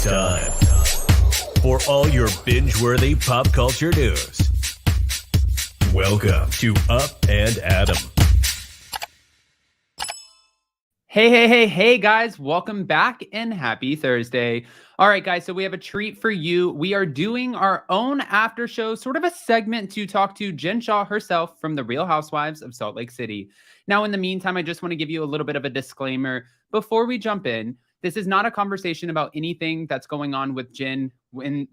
time for all your binge-worthy pop culture news. Welcome to Up and Adam. Hey, guys. Welcome back and happy Thursday. All right, guys, so we have a treat for you. We are doing our own after show, sort of a segment to talk to Jen Shah herself from the Real Housewives of Salt Lake City. Now, in the meantime, I just want to give you a little bit of a disclaimer. Before we jump in, this is not a conversation about anything that's going on with Jen in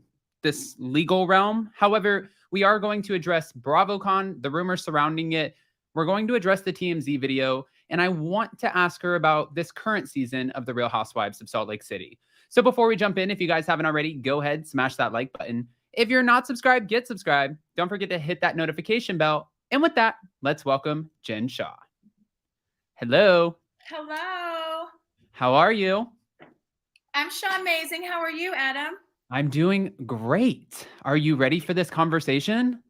this legal realm. However, we are going to address Bravocon, the rumors surrounding it. We're going to address the TMZ video, and I want to ask her about this current season of The Real Housewives of Salt Lake City. So before we jump in, if you guys haven't already, go ahead, smash that like button. If you're not subscribed, get subscribed. Don't forget to hit that notification bell. And with that, let's welcome Jen Shah. Hello. Hello. How are you? I'm Shah Amazing. How are you, Adam? I'm doing great. Are you ready for this conversation?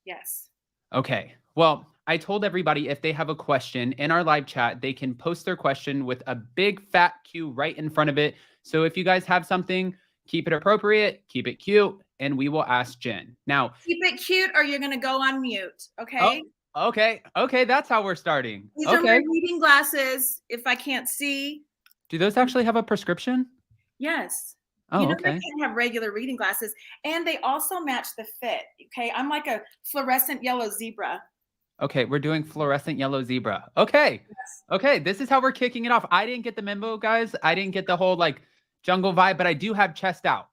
Yes. Okay. Well, I told everybody if they have a question in our live chat, they can post their question with a big fat Q right in front of it. So if you guys have something, keep it appropriate, keep it cute, and we will ask Jen. Now, keep it cute or you're going to go on mute, okay? Oh, okay, that's how we're starting. These are my reading glasses if I can't see. Do those actually have a prescription? Yes. Oh, I okay. can't have regular reading glasses. And they also match the fit, okay? I'm like a fluorescent yellow zebra. Okay, we're doing fluorescent yellow zebra. Okay. Yes. Okay, this is how we're kicking it off. I didn't get the memo, guys. I didn't get the whole like jungle vibe, but I do have chest out.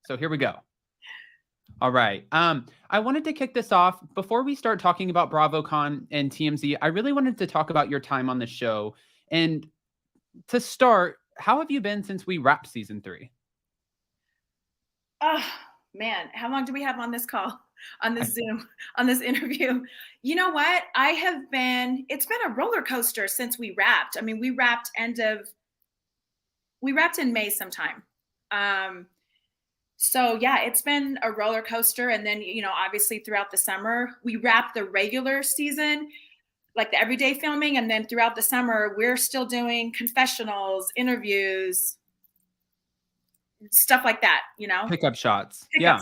So here we go. All right. I wanted to kick this off. Before we start talking about Bravocon and TMZ, I really wanted to talk about your time on the show. And to start, how have you been since we wrapped season 3? Oh, man. How long do we have on this call? On this Zoom, on this interview? You know what? It's been a roller coaster since we wrapped. I mean, we wrapped in May sometime. So yeah, it's been a roller coaster. And then, obviously throughout the summer, we wrapped the regular season, like the everyday filming. And then throughout the summer, we're still doing confessionals, interviews, stuff like that, Pickup shots. Yeah.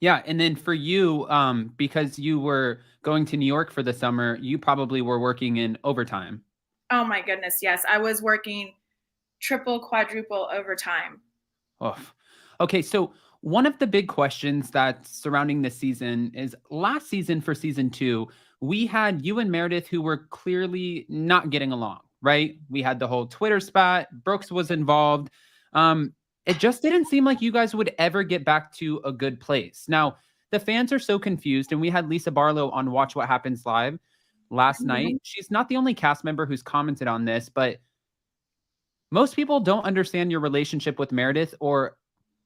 Yeah. And then for you, because you were going to New York for the summer, you probably were working in overtime. Oh my goodness. Yes. I was working triple, quadruple overtime. Oh, okay. So one of the big questions that's surrounding this season is last season for season 2, we had you and Meredith who were clearly not getting along, right? We had the whole Twitter spat. Brooks was involved. It just didn't seem like you guys would ever get back to a good place. Now, the fans are so confused, and we had Lisa Barlow on Watch What Happens Live last night. She's not the only cast member who's commented on this, but most people don't understand your relationship with Meredith or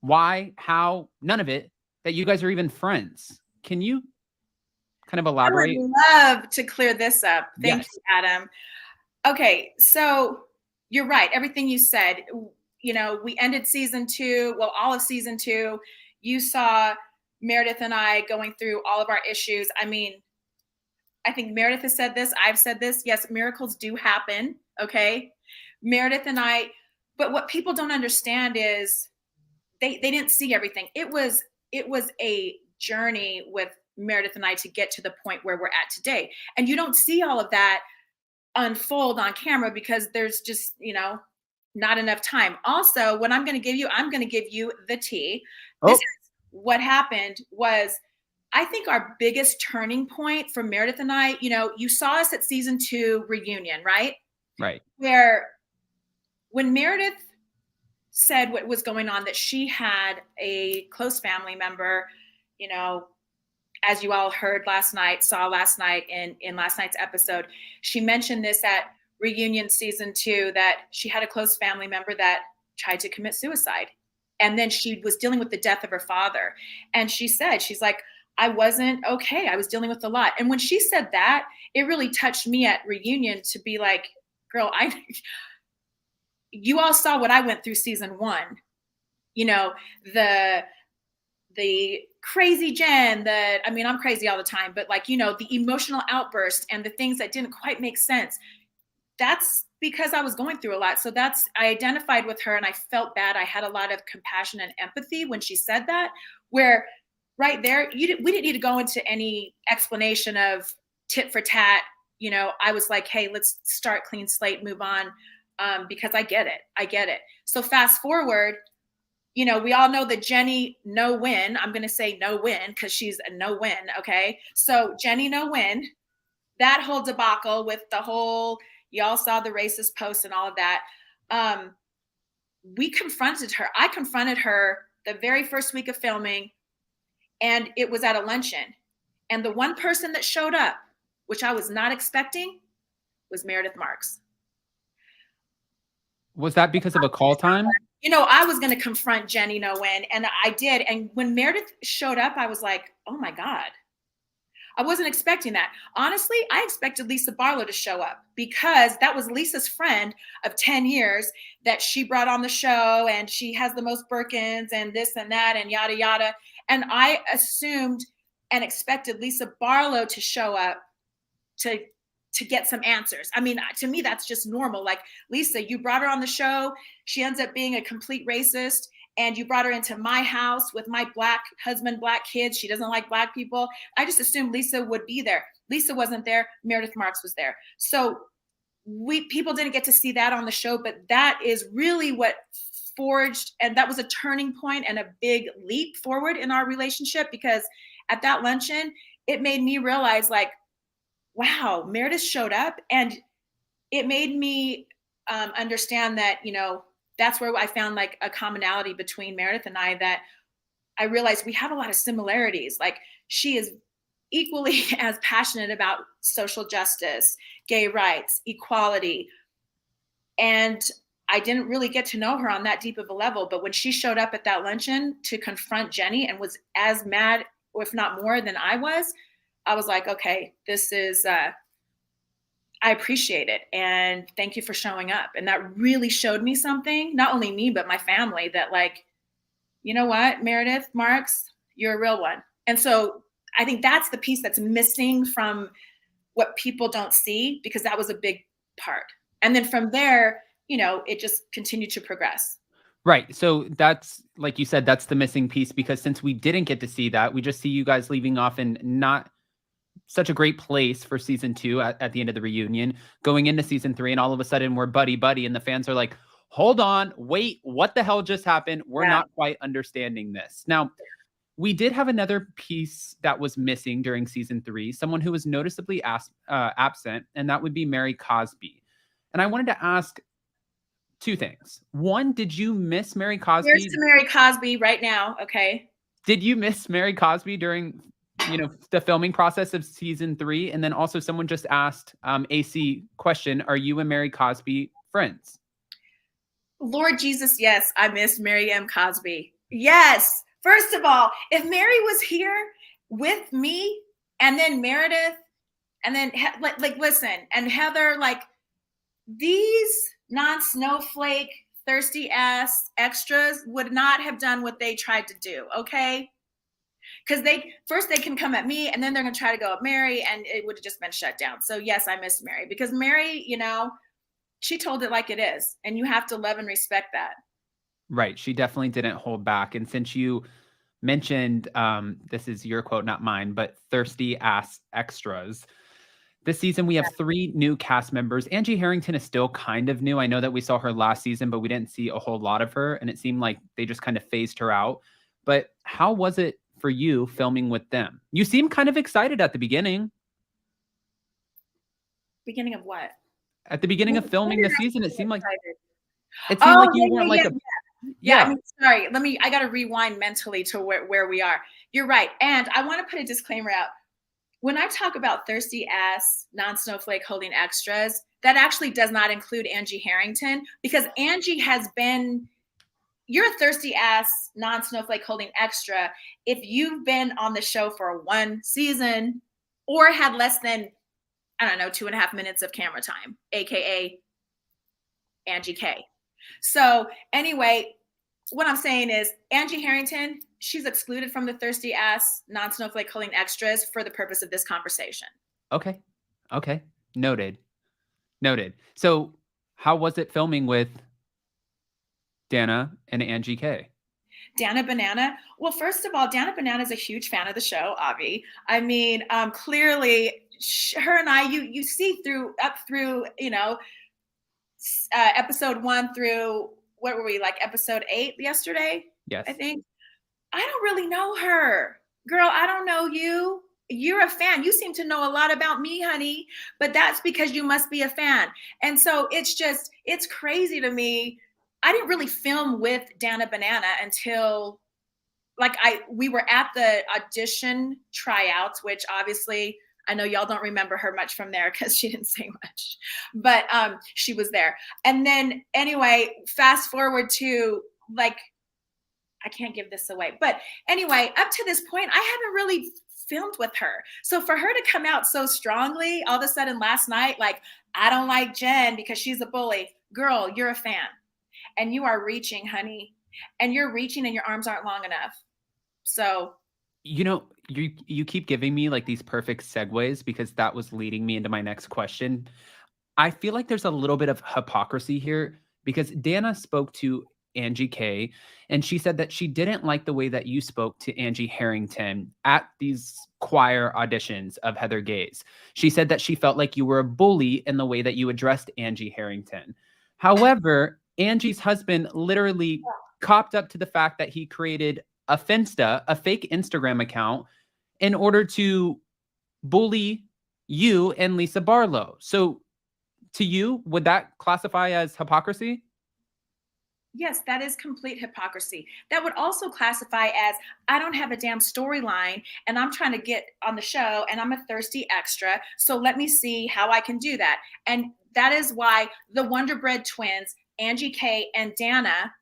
why, how, none of it, that you guys are even friends. Can you kind of elaborate? I would love to clear this up. Thank you, Adam. Okay, so you're right. Everything you said. We ended season 2, all of season 2. You saw Meredith and I going through all of our issues. I mean, I think Meredith has said this. I've said this. Yes, miracles do happen. Okay. Meredith and I, but what people don't understand is they didn't see everything. It was a journey with Meredith and I to get to the point where we're at today. And you don't see all of that unfold on camera because there's just, not enough time. Also, what I'm going to give you the tea. This is what happened was, I think our biggest turning point for Meredith and I, you saw us at season 2 reunion, right? Right. Where when Meredith said what was going on, that she had a close family member, as you all heard saw last night in last night's episode, she mentioned this at reunion season 2, that she had a close family member that tried to commit suicide. And then she was dealing with the death of her father. And she's like, I wasn't okay. I was dealing with a lot. And when she said that, it really touched me at reunion to be like, girl, you all saw what I went through season 1, the crazy Jen I'm crazy all the time, but the emotional outburst and the things that didn't quite make sense. that's because I was going through a lot. So I identified with her and I felt bad. I had a lot of compassion and empathy when she said that, where right there, we didn't need to go into any explanation of tit for tat. I was like, hey, let's start clean slate, move on, because I get it. So fast forward, we all know that Jenny no win. I'm going to say no win because she's a no win. Okay. So Jenny no win, that whole debacle with the whole, y'all saw the racist post and all of that. We confronted her. I confronted her the very first week of filming, and it was at a luncheon. And the one person that showed up, which I was not expecting, was Meredith Marks. Was that because of a call time? I was going to confront Jenny no win, and I did. And when Meredith showed up, I was like, oh my God. I wasn't expecting that. Honestly, I expected Lisa Barlow to show up because that was Lisa's friend of 10 years that she brought on the show, and she has the most Birkins and this and that and yada, yada. And I assumed and expected Lisa Barlow to show up to get some answers. I mean, to me, that's just normal. Like, Lisa, you brought her on the show. She ends up being a complete racist. And you brought her into my house with my Black husband, Black kids. She doesn't like Black people. I just assumed Lisa would be there. Lisa wasn't there. Meredith Marks was there. So people didn't get to see that on the show, but that is really what forged, and that was a turning point and a big leap forward in our relationship, because at that luncheon, it made me realize, like, wow, Meredith showed up, and it made me understand that, that's where I found like a commonality between Meredith and I, that I realized we have a lot of similarities. Like, she is equally as passionate about social justice, gay rights, equality. And I didn't really get to know her on that deep of a level. But when she showed up at that luncheon to confront Jenny and was as mad, or if not more than I was like, okay, this is, I appreciate it. And thank you for showing up. And that really showed me something, not only me, but my family, that, like, you know what, Meredith Marks, you're a real one. And so I think that's the piece that's missing from what people don't see, because that was a big part. And then from there, it just continued to progress. Right. So that's, like you said, that's the missing piece, because since we didn't get to see that, we just see you guys leaving off in not such a great place for season 2 at the end of the reunion, going into season 3, and all of a sudden we're buddy, and the fans are like, hold on, wait, what the hell just happened? We're not quite understanding this. Now, we did have another piece that was missing during season 3, someone who was noticeably absent, and that would be Mary Cosby. And I wanted to ask 2 things. One, did you miss Mary Cosby? Here's to Mary Cosby right now, okay? Did you miss Mary Cosby during the filming process of season 3? And then also someone just asked AC question, are you and Mary Cosby friends? Lord Jesus, yes, I miss Mary M. Cosby. Yes. First of all, if Mary was here with me, and then Meredith, and then like listen, and Heather, like, these non-snowflake, thirsty ass extras would not have done what they tried to do, okay? Because they can come at me, and then they're going to try to go at Mary, and it would have just been shut down. So yes, I miss Mary, because Mary, she told it like it is, and you have to love and respect that. Right. She definitely didn't hold back. And since you mentioned, this is your quote, not mine, but thirsty ass extras, this season we have 3 new cast members. Angie Harrington is still kind of new. I know that we saw her last season, but we didn't see a whole lot of her, and it seemed like they just kind of phased her out. But how was it for you filming with them? You seem kind of excited at the beginning. Beginning of what? At the beginning of filming the season, it seemed like you weren't like I mean, sorry. I got to rewind mentally to where we are. You're right. And I want to put a disclaimer out. When I talk about thirsty ass non-snowflake holding extras, that actually does not include Angie Harrington, because Angie has been, you're a thirsty ass non-snowflake holding extra if you've been on the show for 1 season or had less than, I don't know, 2.5 minutes of camera time, AKA Angie K. So anyway, what I'm saying is Angie Harrington, she's excluded from the thirsty ass non-snowflake holding extras for the purpose of this conversation. Okay. Noted. Noted. So how was it filming with Dana and Angie K? Dana Banana. Well, first of all, Dana Banana is a huge fan of the show, Avi. I mean, clearly, her and I, you see up through, episode 1 through, what were we, like episode 8 yesterday? Yes. I think. I don't really know her. Girl, I don't know you. You're a fan. You seem to know a lot about me, honey, but that's because you must be a fan. And so it's crazy to me. I didn't really film with Dana Banana until we were at the audition tryouts, which obviously I know y'all don't remember her much from there because she didn't say much, but she was there. And then anyway, fast forward to I can't give this away, but anyway, up to this point, I haven't really filmed with her. So for her to come out so strongly all of a sudden last night, I don't like Jen because she's a bully. Girl, you're a fan and you are reaching, honey, and you're reaching and your arms aren't long enough. So, you keep giving me these perfect segues because that was leading me into my next question. I feel like there's a little bit of hypocrisy here because Dana spoke to Angie K, and she said that she didn't like the way that you spoke to Angie Harrington at these choir auditions of Heather Gay's. She said that she felt like you were a bully in the way that you addressed Angie Harrington. However, Angie's husband literally copped up to the fact that he created a Finsta, a fake Instagram account, in order to bully you and Lisa Barlow. So to you, would that classify as hypocrisy? Yes, that is complete hypocrisy. That would also classify as I don't have a damn storyline and I'm trying to get on the show and I'm a thirsty extra. So let me see how I can do that. And that is why the Wonder Bread twins, Angie K and Dana,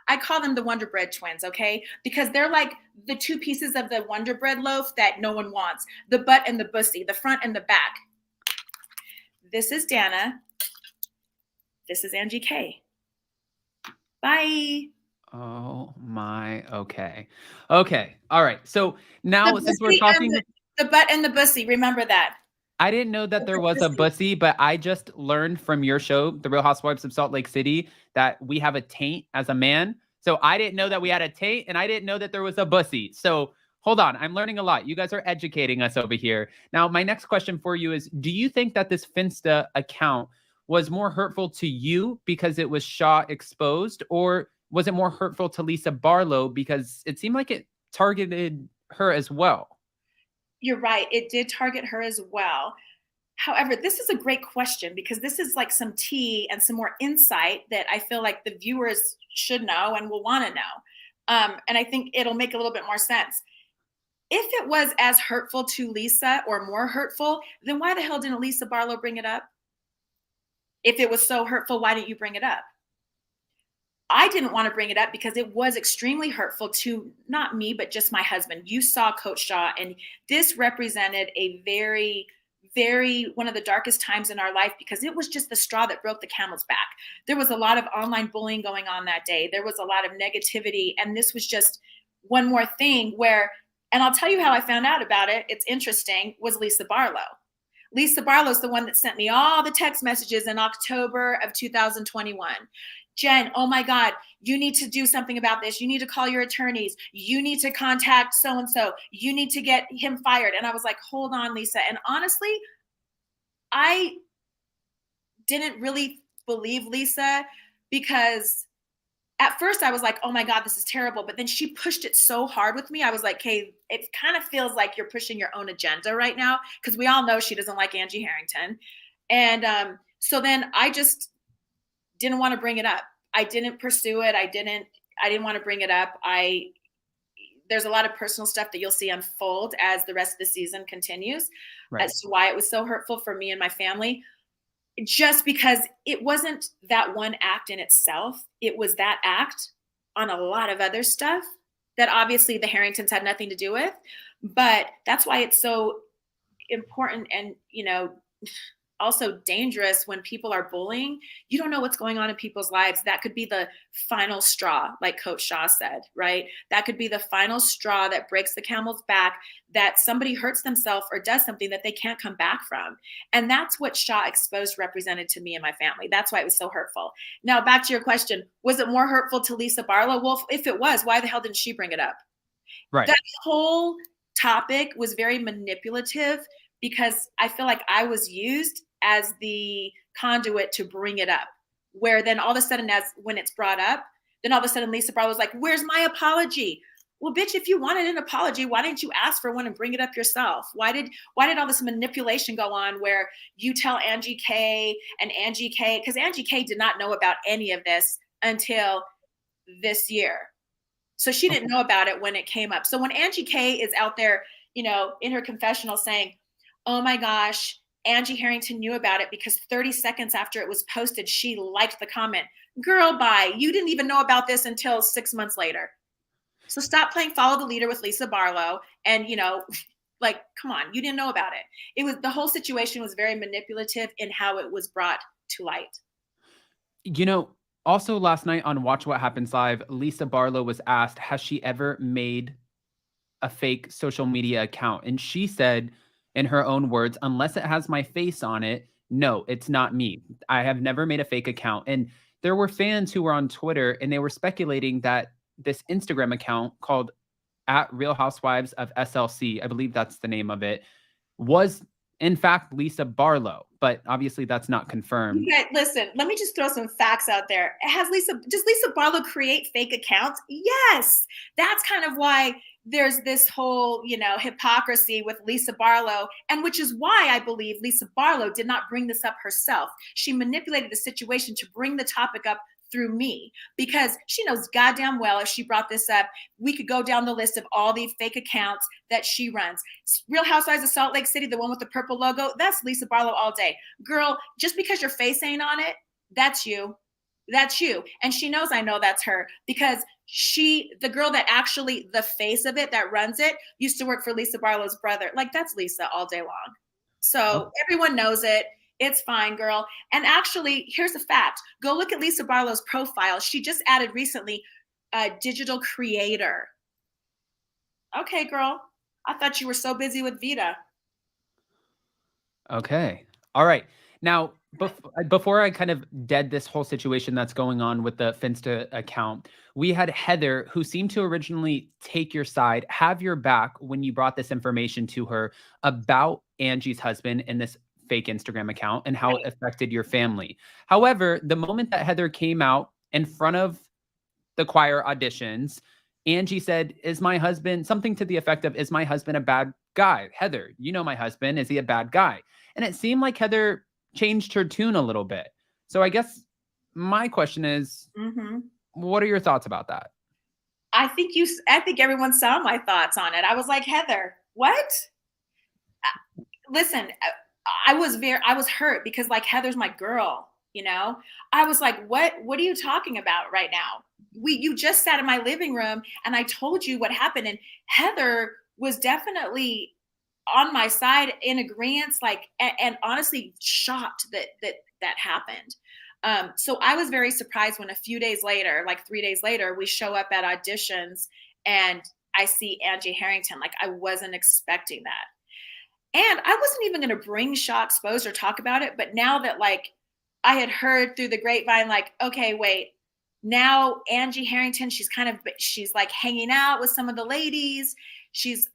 I call them the Wonder Bread twins, okay? Because they're like the two pieces of the Wonder Bread loaf that no one wants. The butt and the bussy, the front and the back. This is Dana. This is Angie K. Bye. Oh my, okay. Okay. All right. So now since we're talking the butt and the bussy, remember that. I didn't know that there was a bussy, but I just learned from your show, The Real Housewives of Salt Lake City, that we have a taint as a man. So I didn't know that we had a taint and I didn't know that there was a bussy. So hold on. I'm learning a lot. You guys are educating us over here. Now, my next question for you is, do you think that this Finsta account was more hurtful to you because it was Shah exposed, or was it more hurtful to Lisa Barlow because it seemed like it targeted her as well? You're right. It did target her as well. However, this is a great question because this is like some tea and some more insight that I feel like the viewers should know and will want to know. And I think it'll make a little bit more sense. If it was as hurtful to Lisa or more hurtful, then why the hell didn't Lisa Barlow bring it up? If it was so hurtful, why didn't you bring it up? I didn't want to bring it up because it was extremely hurtful to not me, but just my husband. You saw Coach Shah, and this represented a very, very, one of the darkest times in our life because it was just the straw that broke the camel's back. There was a lot of online bullying going on that day. There was a lot of negativity, and this was just one more thing where, and I'll tell you how I found out about it. It's interesting, was Lisa Barlow. Lisa Barlow's the one that sent me all the text messages in October of 2021. Jen, oh my God, you need to do something about this. You need to call your attorneys. You need to contact so-and-so. You need to get him fired. And I was like, hold on, Lisa. And honestly, I didn't really believe Lisa because at first I was like, oh my God, this is terrible. But then she pushed it so hard with me. I was like, hey, it kind of feels like you're pushing your own agenda right now because we all know she doesn't like Angie Harrington. And so then I just didn't want to bring it up. I didn't pursue it. I didn't want to bring it up. There's a lot of personal stuff that you'll see unfold as the rest of the season continues as to why it was so hurtful for me and my family. Just because it wasn't that one act in itself. It was that act on a lot of other stuff that obviously the Harringtons had nothing to do with. But that's why it's so important and, also dangerous when people are bullying. You don't know what's going on in people's lives. That could be the final straw, like Coach Shah said, right? That could be the final straw that breaks the camel's back, that somebody hurts themselves or does something that they can't come back from. And that's what Shah exposed represented to me and my family. That's why it was so hurtful. Now, back to your question, was it more hurtful to Lisa Barlow? Well, if it was, why the hell didn't she bring it up? Right. That whole topic was very manipulative because I feel like I was used as the conduit to bring it up, where then all of a sudden, when it's brought up, then all of a sudden Lisa Barlow was like, where's my apology? Well, bitch, if you wanted an apology, why didn't you ask for one and bring it up yourself? Why did all this manipulation go on where you tell Angie K and Angie K, because Angie K did not know about any of this until this year. So she didn't know about it when it came up. So when Angie K is out there, in her confessional saying, oh my gosh, Angie Harrington knew about it because 30 seconds after it was posted, she liked the comment. Girl, bye. You didn't even know about this until 6 months later. So stop playing follow the leader with Lisa Barlow. And, come on, you didn't know about it. The whole situation was very manipulative in how it was brought to light. Also last night on Watch What Happens Live, Lisa Barlow was asked, has she ever made a fake social media account? And she said, in her own words, unless it has my face on it, no, it's not me. I have never made a fake account. And there were fans who were on Twitter and they were speculating that this Instagram account called at Real Housewives of SLC, I believe that's the name of it, was in fact Lisa Barlow, but obviously that's not confirmed. Okay, listen, let me just throw some facts out there. Does Lisa Barlow create fake accounts? Yes. That's kind of why there's this whole, hypocrisy with Lisa Barlow, and which is why I believe Lisa Barlow did not bring this up herself. She manipulated the situation to bring the topic up through me, because she knows goddamn well if she brought this up, we could go down the list of all the fake accounts that she runs. Real Housewives of Salt Lake City, the one with the purple logo, that's Lisa Barlow all day. Girl, just because your face ain't on it, that's you. That's you. And she knows I know that's her, because the girl that actually, the face of it, that runs it, used to work for Lisa Barlow's brother. Like, that's Lisa all day long. So everyone knows it. It's fine, girl. And actually, here's a fact. Go look at Lisa Barlow's profile. She just added recently a digital creator. Okay, girl. I thought you were so busy with Vita. Okay. All right. Now, before I kind of dead this whole situation that's going on with the Finsta account, we had Heather, who seemed to originally take your side, have your back when you brought this information to her about Angie's husband and this fake Instagram account and how it affected your family. However, the moment that Heather came out in front of the choir auditions, Angie said, is my husband, something to the effect of, is my husband a bad guy? Heather, you know my husband, is he a bad guy? And it seemed like Heather changed her tune a little bit. So I guess my question is, what are your thoughts about that? I think everyone saw my thoughts on it. I was like, Heather, what? Listen, I was hurt because, like, Heather's my girl, I was like, what are you talking about right now? You just sat in my living room and I told you what happened. And Heather was definitely on my side, in agreement, and honestly shocked that happened. So I was very surprised when a few days later, like 3 days later, we show up at auditions and I see Angie Harrington. Like, I wasn't expecting that. And I wasn't even going to bring Shah Exposed or talk about it. But now that, like, I had heard through the grapevine, like, okay, wait, now Angie Harrington, she's like hanging out with some of the ladies.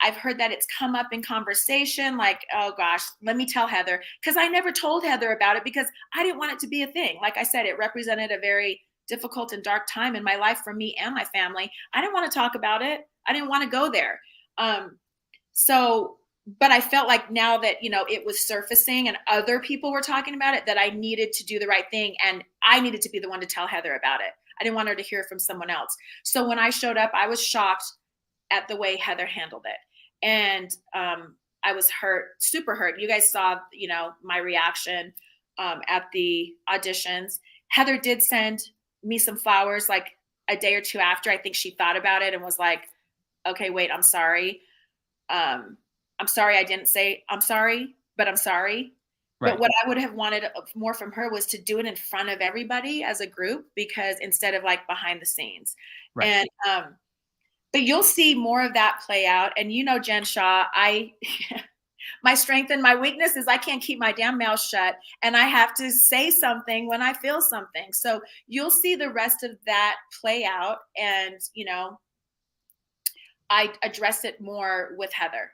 I've heard that it's come up in conversation, like, oh gosh, let me tell Heather. Because I never told Heather about it because I didn't want it to be a thing. Like I said, it represented a very difficult and dark time in my life for me and my family. I didn't want to talk about it. I didn't want to go there. But I felt like now that, it was surfacing and other people were talking about it, that I needed to do the right thing. And I needed to be the one to tell Heather about it. I didn't want her to hear from someone else. So when I showed up, I was shocked at the way Heather handled it. And I was hurt, super hurt. You guys saw, my reaction at the auditions. Heather did send me some flowers like a day or two after. I think she thought about it and was like, okay, wait, I'm sorry. I'm sorry I didn't say I'm sorry, but I'm sorry. Right. But what I would have wanted more from her was to do it in front of everybody as a group, because instead of like behind the scenes. Right. And but you'll see more of that play out. And Jen Shah, my strength and my weakness is I can't keep my damn mouth shut, and I have to say something when I feel something. So you'll see the rest of that play out, and I address it more with Heather.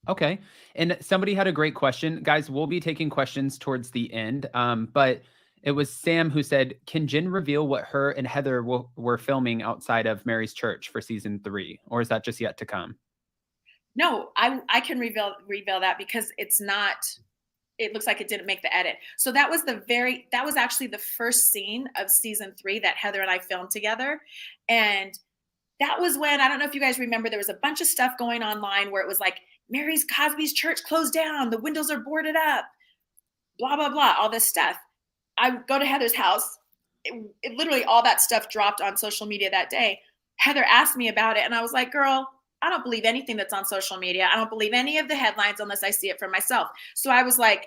Okay. And somebody had a great question. Guys, we'll be taking questions towards the end. But it was Sam who said, can Jen reveal what her and Heather were filming outside of Mary's Church for season 3? Or is that just yet to come? No, I can reveal that, because it's not, it looks like it didn't make the edit. So that was actually the first scene of season 3 that Heather and I filmed together. And that was when, I don't know if you guys remember, there was a bunch of stuff going online where it was like, Cosby's church closed down, the windows are boarded up, blah, blah, blah, all this stuff. I go to Heather's house. It literally, all that stuff dropped on social media that day. Heather asked me about it, and I was like, girl, I don't believe anything that's on social media. I don't believe any of the headlines unless I see it for myself. So I was like,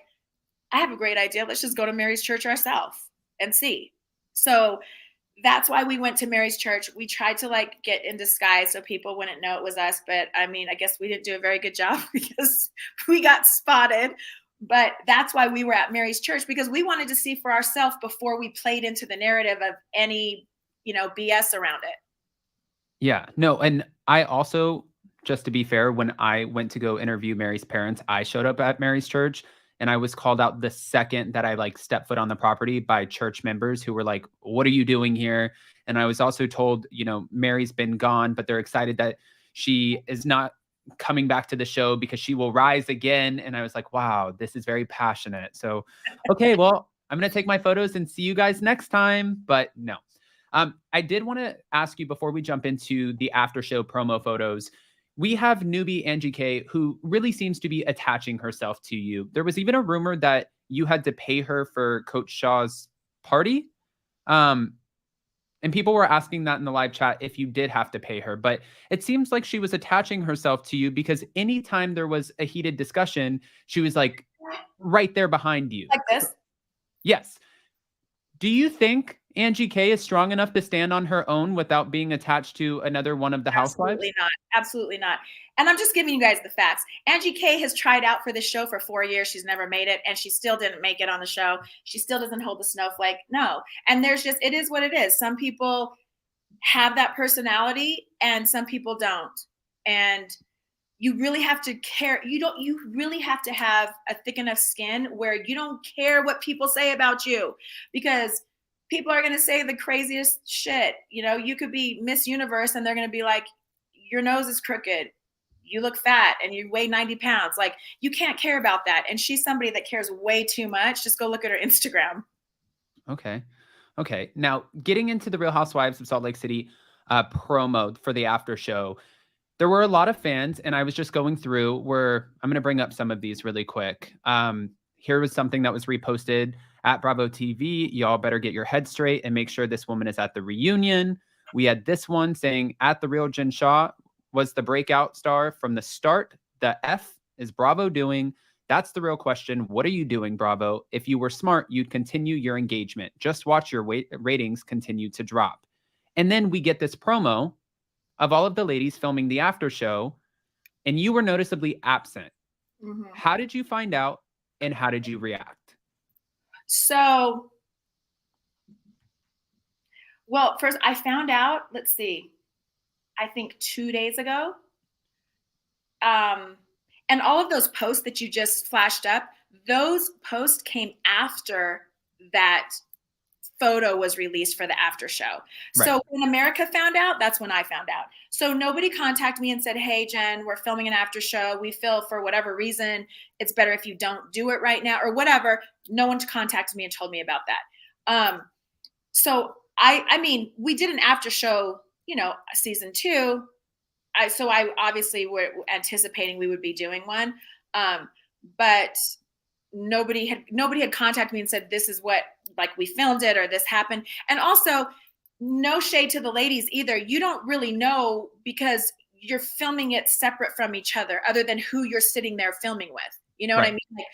I have a great idea. Let's just go to Mary's church ourselves and see. So that's why we went to Mary's church. We tried to like get in disguise so people wouldn't know it was us. But I mean, I guess we didn't do a very good job because we got spotted. But that's why we were at Mary's church, because we wanted to see for ourselves before we played into the narrative of any, BS around it. Yeah, no. And I also, just to be fair, when I went to go interview Mary's parents, I showed up at Mary's church. And I was called out the second that I like stepped foot on the property by church members who were like, what are you doing here? And I was also told, Mary's been gone, but they're excited that she is not coming back to the show because she will rise again. And I was like, wow, this is very passionate. So, okay, well, I'm going to take my photos and see you guys next time. But no, I did want to ask you before we jump into the after show promo photos. We have newbie Angie K, who really seems to be attaching herself to you. There was even a rumor that you had to pay her for Coach Shah's party. And people were asking that in the live chat if you did have to pay her. But it seems like she was attaching herself to you because anytime there was a heated discussion, she was like right there behind you. Like this? Yes. Do you think Angie K is strong enough to stand on her own without being attached to another one of the housewives? Absolutely not. Absolutely not. And I'm just giving you guys the facts. Angie K has tried out for this show for 4 years. She's never made it, and she still didn't make it on the show. She still doesn't hold the snowflake. No. And it is what it is. Some people have that personality and some people don't. And you really have to care. You really have to have a thick enough skin where you don't care what people say about you, because people are going to say the craziest shit. You could be Miss Universe and they're going to be like, your nose is crooked, you look fat, and you weigh 90 pounds. Like, you can't care about that. And she's somebody that cares way too much. Just go look at her Instagram. Okay. Now, getting into the Real Housewives of Salt Lake City promo for the after show, there were a lot of fans, and I was just going through where I'm going to bring up some of these really quick. Here was something that was reposted at Bravo TV. Y'all better get your head straight and make sure this woman is at the reunion. We had this one saying, at the Real Jen Shah was the breakout star from the start. The F is Bravo doing? That's the real question. What are you doing, Bravo? If you were smart, you'd continue your engagement. Just watch your ratings continue to drop. And then we get this promo of all of the ladies filming the after show, and you were noticeably absent. Mm-hmm. How did you find out, and how did you react? So, well, first I found out, let's see, I think 2 days ago. And all of those posts that you just flashed up, those posts came after that photo was released for the after show. Right. So when America found out, that's when I found out. So nobody contacted me and said, hey, Jen, we're filming an after show. We feel for whatever reason, it's better if you don't do it right now or whatever. No one contacted me and told me about that. So I mean, we did an after show, season 2. So I obviously were anticipating we would be doing one. But nobody had contacted me and said, this is what, like, we filmed it or this happened. And also, no shade to the ladies either. You don't really know because you're filming it separate from each other than who you're sitting there filming with. You know what I mean?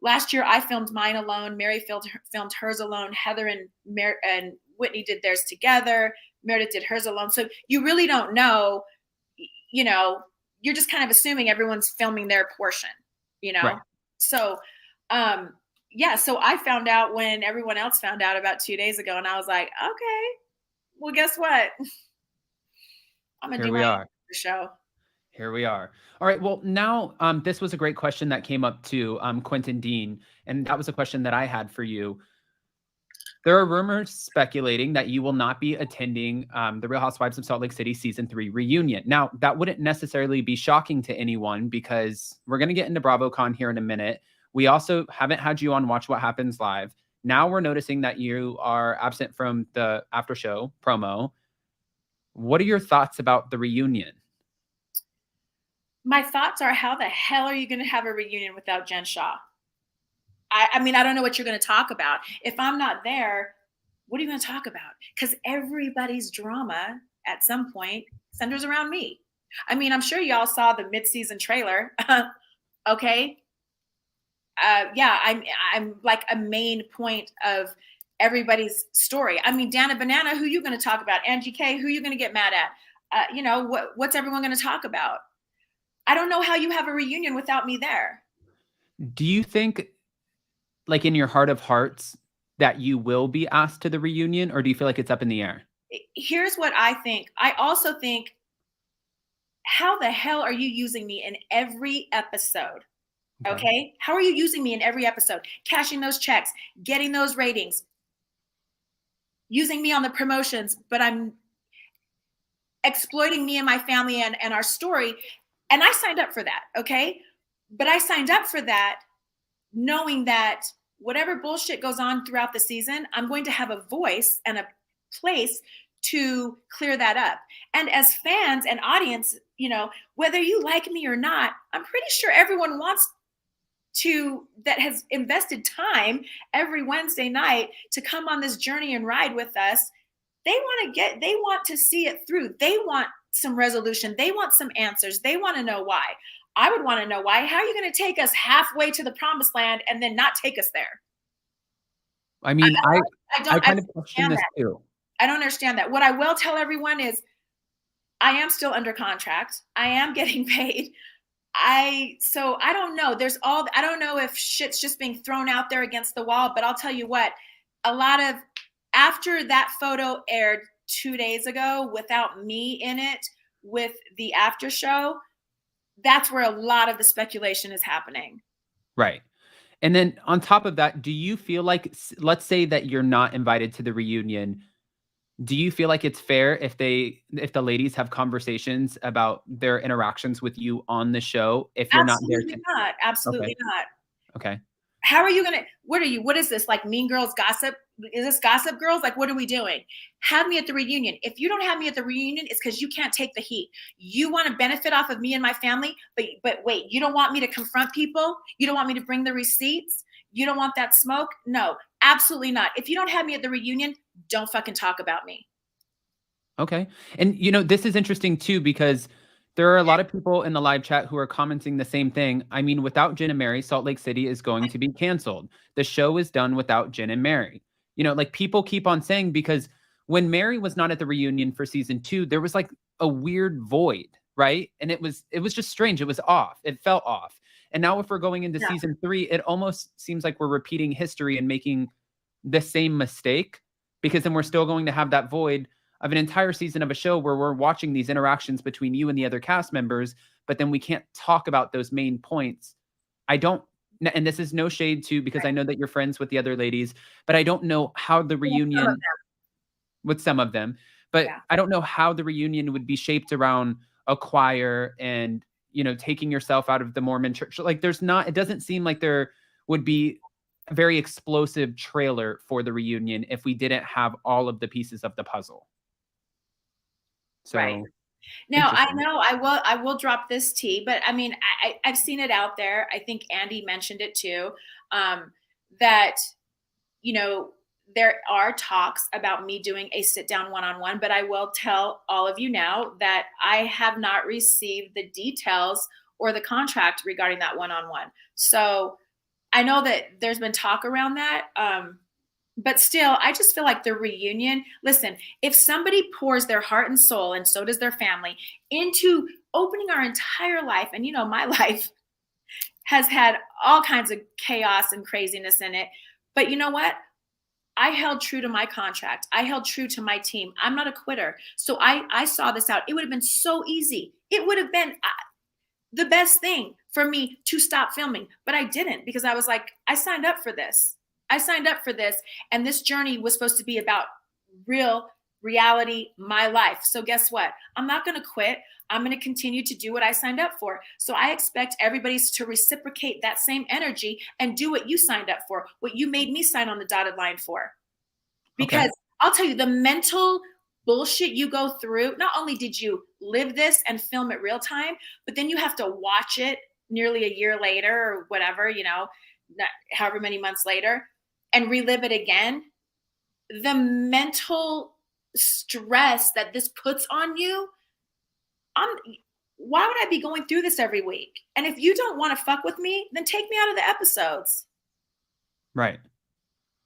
last year I filmed mine alone. Mary filmed hers alone. Heather and Whitney did theirs together. Meredith did hers alone. So you really don't know, you know, you're just kind of assuming everyone's filming their portion, you know? Right. So, yeah, so I found out when everyone else found out about 2 days ago, and I was like, okay, well, guess what? I'm gonna Here do we my are. show. Here we are. All right. Well, now this was a great question that came up to Quentin Dean, and that was a question that I had for you. There are rumors speculating that you will not be attending the Real Housewives of Salt Lake City season 3 reunion. Now, that wouldn't necessarily be shocking to anyone because we're going to get into Bravocon here in a minute. We also haven't had you on Watch What Happens Live. Now we're noticing that you are absent from the after show promo. What are your thoughts about the reunion? My thoughts are, how the hell are you going to have a reunion without Jen Shah? I mean, I don't know what you're going to talk about. If I'm not there, what are you going to talk about? Because everybody's drama at some point centers around me. I mean, I'm sure y'all saw the mid-season trailer. Okay. Yeah, I'm like a main point of everybody's story. I mean, Dana Banana, who you going to talk about? Angie K, who you going to get mad at? You know, what's everyone going to talk about? I don't know how you have a reunion without me there. Do you think, like in your heart of hearts, that you will be asked to the reunion, or do you feel like it's up in the air? Here's what I think. I also think, how the hell are you using me in every episode? Okay. How are you using me in every episode? Cashing those checks, getting those ratings, using me on the promotions, but I'm exploiting me and my family and our story. And I signed up for that. Okay. But I signed up for that knowing that whatever bullshit goes on throughout the season, I'm going to have a voice and a place to clear that up. And as fans and audience, you know, whether you like me or not, I'm pretty sure everyone wants to, that has invested time every Wednesday night to come on this journey and ride with us. They want to see it through. They want some resolution. They want some answers. They want to know why. I would want to know why. How are you going to take us halfway to the promised land and then not take us there? I mean, I kind of question understand this that. too. I don't understand that. What I will tell everyone is I am still under contract. I am getting paid. So I don't know. I don't know if shit's just being thrown out there against the wall, but I'll tell you what, after that photo aired 2 days ago without me in it with the after show, that's where a lot of the speculation is happening. Right. And then on top of that, do you feel like, let's say that you're not invited to the reunion, do you feel like it's fair if the ladies have conversations about their interactions with you on the show if you're not there? Absolutely not. Okay. How are you going to, what is this? Like Mean Girls gossip? Is this Gossip Girls? Like, what are we doing? Have me at the reunion. If you don't have me at the reunion, it's because you can't take the heat. You want to benefit off of me and my family, but wait, you don't want me to confront people? You don't want me to bring the receipts? You don't want that smoke? No, absolutely not. If you don't have me at the reunion, don't fucking talk about me. Okay. And, you know, this is interesting too, because there are a lot of people in the live chat who are commenting the same thing. I mean, without Jen and Mary, Salt Lake City is going to be canceled. The show is done without Jen and Mary. You know, like people keep on saying, because when Mary was not at the reunion for season 2, there was like a weird void, right? And it was just strange. It was off. It felt off. And now if we're going into season 3, it almost seems like we're repeating history and making the same mistake, because then we're still going to have that void of an entire season of a show where we're watching these interactions between you and the other cast members, but then we can't talk about those main points. And this is no shade to, because I know that you're friends with the other ladies, but I don't know how the reunion with some of them, but I don't know how the reunion would be shaped around a choir and, you know, taking yourself out of the Mormon church. Like it doesn't seem like there would be a very explosive trailer for the reunion if we didn't have all of the pieces of the puzzle. So right. Now, I know I will drop this tea, but I mean, I've seen it out there. I think Andy mentioned it too, that, you know, there are talks about me doing a sit down one-on-one, but I will tell all of you now that I have not received the details or the contract regarding that one-on-one. So I know that there's been talk around that. But still, I just feel like the reunion, listen, if somebody pours their heart and soul, and so does their family, into opening our entire life, and you know, my life has had all kinds of chaos and craziness in it. But you know what? I held true to my contract. I held true to my team. I'm not a quitter. So I saw this out. It would have been so easy. It would have been the best thing for me to stop filming, but I didn't, because I was like, I signed up for this. I signed up for this, and this journey was supposed to be about real reality, my life. So guess what? I'm not going to quit. I'm going to continue to do what I signed up for. So I expect everybody to reciprocate that same energy and do what you signed up for, what you made me sign on the dotted line for. Because okay. I'll tell you, the mental bullshit you go through, not only did you live this and film it real time, but then you have to watch it nearly a year later or whatever, you know, however many months later, and relive it again. The mental stress that this puts on you, why would I be going through this every week? And if you don't want to fuck with me, then take me out of the episodes. Right.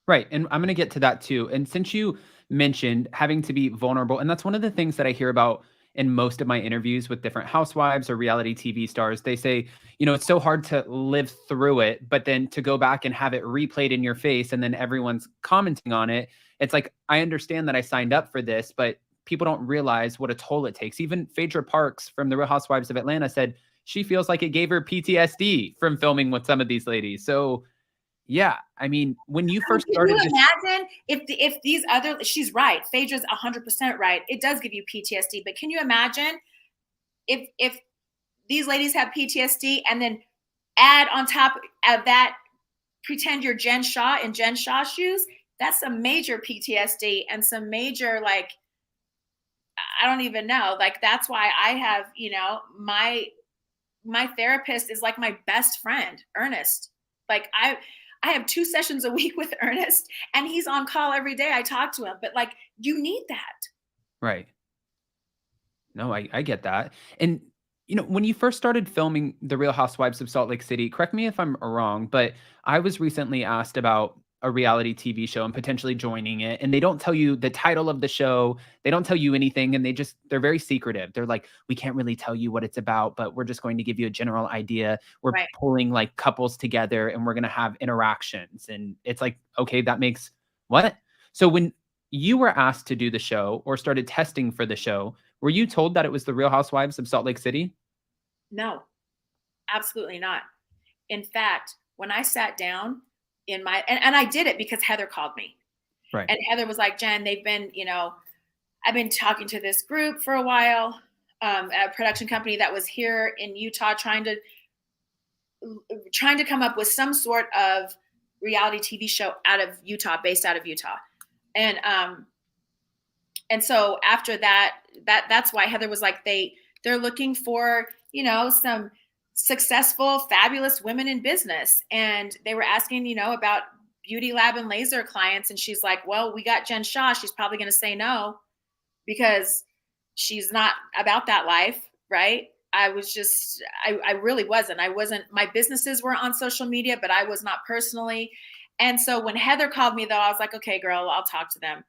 Right. And I'm going to get to that too. And since you mentioned having to be vulnerable, and that's one of the things that I hear about in most of my interviews with different housewives or reality TV stars, they say, you know, it's so hard to live through it, but then to go back and have it replayed in your face and then everyone's commenting on it. It's like, I understand that I signed up for this, but people don't realize what a toll it takes. Even Phaedra Parks from the Real Housewives of Atlanta said she feels like it gave her PTSD from filming with some of these ladies. So yeah, I mean, when you first started, can you imagine if these other, she's right, Phaedra's 100% right. It does give you PTSD, but can you imagine if these ladies have PTSD and then add on top of that, pretend you're Jen Shah in Jen Shah's shoes? That's some major PTSD and some major, like, I don't even know. Like, that's why I have, you know, my therapist is like my best friend, Ernest. Like I have 2 sessions a week with Ernest, and he's on call every day. I talk to him, but like, you need that. Right. No, I get that. And, you know, when you first started filming The Real Housewives of Salt Lake City, correct me if I'm wrong, but I was recently asked about a reality TV show and potentially joining it. And they don't tell you the title of the show. They don't tell you anything. And they're very secretive. They're like, we can't really tell you what it's about, but we're just going to give you a general idea. We're right. pulling like couples together and we're going to have interactions. And it's like, okay, that makes what? So when you were asked to do the show or started testing for the show, were you told that it was The Real Housewives of Salt Lake City? No, absolutely not. In fact, when I sat down, and I did it because Heather called me. Right. And Heather was like, Jen, they've been, you know, I've been talking to this group for a while, a production company that was here in Utah trying to come up with some sort of reality TV show based out of Utah. And so after that's why Heather was like, they're looking for, you know, some successful, fabulous women in business. And they were asking, you know, about beauty lab and laser clients. And she's like, well, we got Jen Shah. She's probably going to say no because she's not about that life. Right. I really wasn't. My businesses were on social media, but I was not personally. And so when Heather called me though, I was like, okay, girl, I'll talk to them.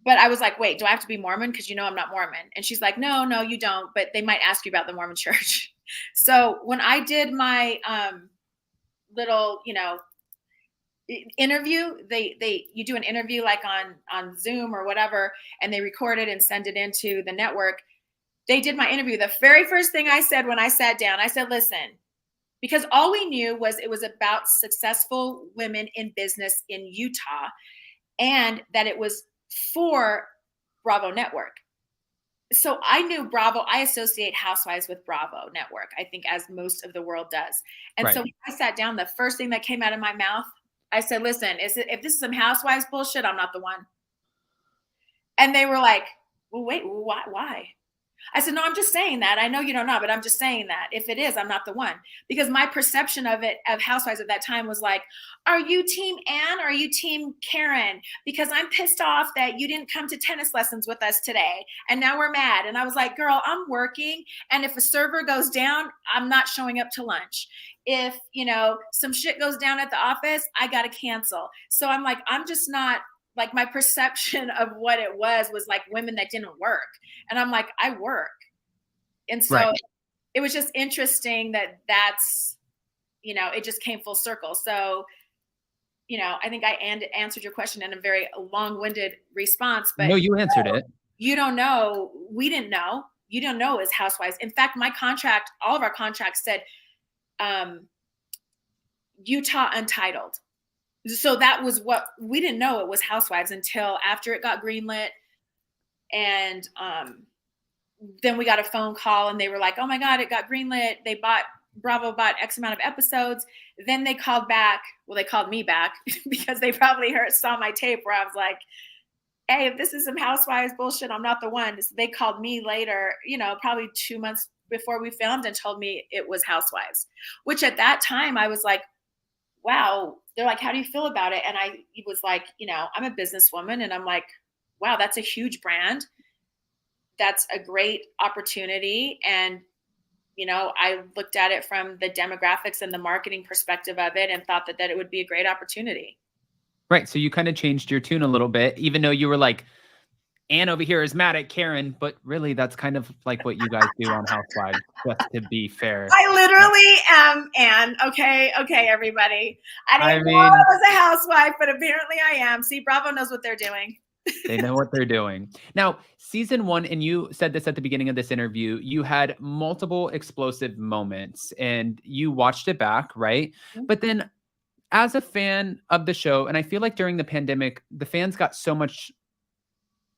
But I was like, wait, do I have to be Mormon? Because you know I'm not Mormon. And she's like, no, you don't. But they might ask you about the Mormon church. So when I did my little, you know, interview, you do an interview like on Zoom or whatever, and they record it and send it into the network. They did my interview. The very first thing I said when I sat down, I said, listen, because all we knew was it was about successful women in business in Utah, and that it was for Bravo Network. So I knew Bravo. I associate Housewives with Bravo Network, I think, as most of the world does. And right. So when I sat down, the first thing that came out of my mouth, I said, listen, if this is some Housewives bullshit, I'm not the one. And they were like, well, wait, why? I said, no, I'm just saying that. I know you don't know, but I'm just saying that. If it is, I'm not the one. Because my perception of Housewives at that time was like, are you team Ann or are you team Karen? Because I'm pissed off that you didn't come to tennis lessons with us today. And now we're mad. And I was like, girl, I'm working. And if a server goes down, I'm not showing up to lunch. If, some shit goes down at the office, I got to cancel. So I'm like, I'm just not, like, my perception of what it was like women that didn't work. And I'm like, I work. And so It was just interesting that's, it just came full circle. So, I think I answered your question in a very long-winded response, but no, you answered it. You don't know. We didn't know. You don't know as Housewives. In fact, my contract, all of our contracts said, Utah Untitled. So that was what we didn't know it was Housewives until after it got greenlit. And then we got a phone call and they were like, oh my God, it got greenlit. Bravo bought X amount of episodes. Then they called back. Well, they called me back because they probably saw my tape where I was like, hey, if this is some Housewives bullshit, I'm not the one. So they called me later, probably 2 months before we filmed and told me it was Housewives, which at that time I was like, wow. They're like, how do you feel about it? And I was like, I'm a businesswoman and I'm like, wow, that's a huge brand. That's a great opportunity. And, I looked at it from the demographics and the marketing perspective of it and thought that it would be a great opportunity. Right. So you kind of changed your tune a little bit, even though you were like, Ann over here is mad at Karen, but really that's kind of like what you guys do on Housewives, just to be fair. I literally am Ann. Okay, everybody. I didn't know I was a housewife, but apparently I am. See, Bravo knows what they're doing. They know what they're doing. Now, season 1, and you said this at the beginning of this interview, you had multiple explosive moments and you watched it back, right? Mm-hmm. But then as a fan of the show, and I feel like during the pandemic, the fans got so much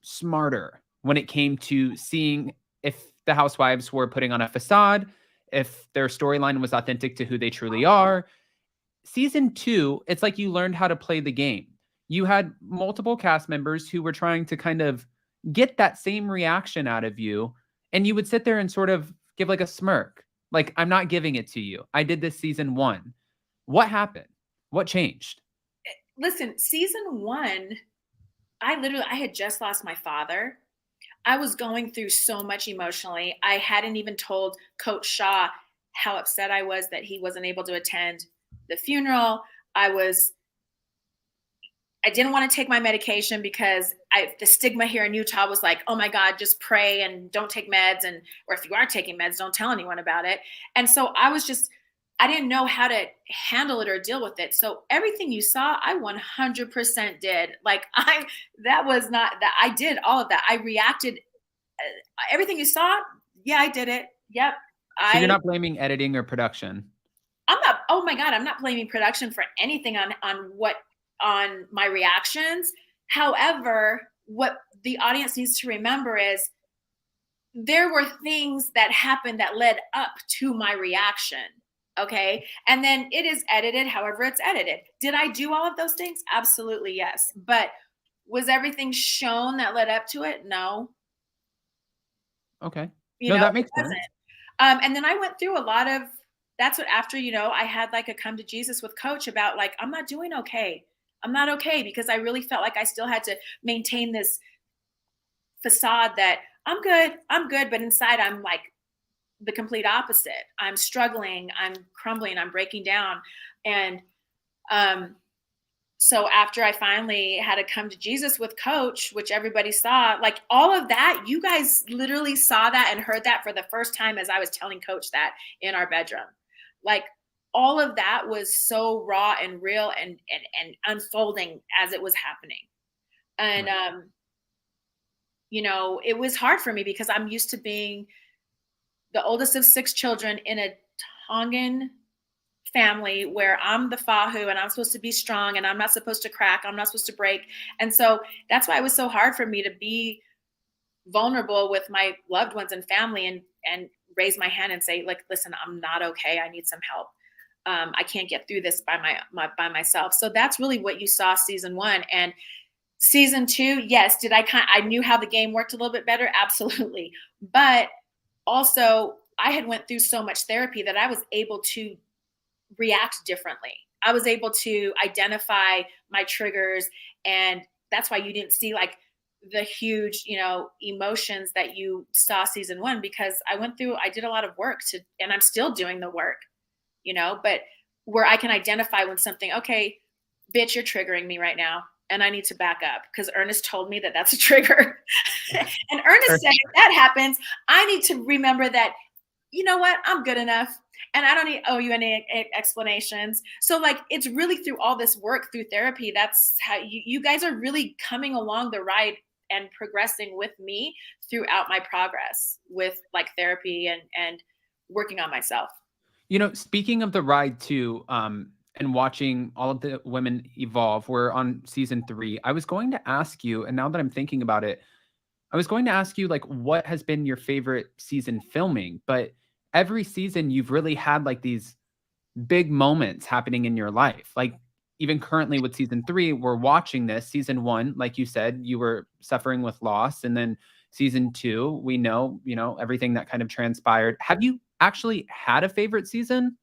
smarter when it came to seeing if the Housewives were putting on a facade, if their storyline was authentic to who they truly are. Season 2, it's like you learned how to play the game. You had multiple cast members who were trying to kind of get that same reaction out of you, and you would sit there and sort of give like a smirk, like, I'm not giving it to you. I did this season 1. What happened? What changed? Listen, season 1, I had just lost my father. I was going through so much emotionally. I hadn't even told Coach Shah how upset I was that he wasn't able to attend the funeral. I didn't want to take my medication because the stigma here in Utah was like, oh my God, just pray and don't take meds. Or if you are taking meds, don't tell anyone about it. And so I didn't know how to handle it or deal with it. So everything you saw, I 100% did. Like I did all of that. I reacted. Everything you saw, yeah, I did it. Yep. So you're not blaming editing or production? Oh my God, I'm not blaming production for anything on my reactions. However, what the audience needs to remember is there were things that happened that led up to my reaction. Okay. And then it is edited however it's edited. Did I do all of those things? Absolutely, yes. But was everything shown that led up to it? No. Okay. That makes sense. And then I went through that's what after, I had like a come to Jesus with Coach about like, I'm not doing okay. I'm not okay, because I really felt like I still had to maintain this facade that I'm good. But inside I'm like the complete opposite. I'm struggling, I'm crumbling, I'm breaking down. And so after I finally had to come to Jesus with Coach, which everybody saw, like all of that, you guys literally saw that and heard that for the first time as I was telling Coach that in our bedroom. Like all of that was so raw and real and unfolding as it was happening. And, right. It was hard for me because I'm used to being the oldest of 6 children in a Tongan family where I'm the fahu and I'm supposed to be strong and I'm not supposed to crack. I'm not supposed to break. And so that's why it was so hard for me to be vulnerable with my loved ones and family and raise my hand and say, like, listen, I'm not okay. I need some help. I can't get through this by myself. So that's really what you saw season 1. And Season 2, yes. I knew how the game worked a little bit better? Absolutely. But also, I had went through so much therapy that I was able to react differently. I was able to identify my triggers, and that's why you didn't see like the huge, emotions that you saw season 1, because I did a lot of work and I'm still doing the work, but where I can identify when something, okay, bitch, you're triggering me right now. And I need to back up because Ernest told me that that's a trigger. And Ernest said, if that happens, I need to remember that, you know what, I'm good enough. And I don't owe you any explanations. So like, it's really through all this work through therapy. That's how you guys are really coming along the ride and progressing with me throughout my progress with like therapy and working on myself. Speaking of the ride too, and watching all of the women evolve, we're on season 3. I was going to ask you, and now that I'm thinking about it, I was going to ask you like, what has been your favorite season filming? But every season you've really had like these big moments happening in your life. Like even currently with season 3, we're watching this. Season 1, like you said, you were suffering with loss. And then season 2, we know, everything that kind of transpired. Have you actually had a favorite season?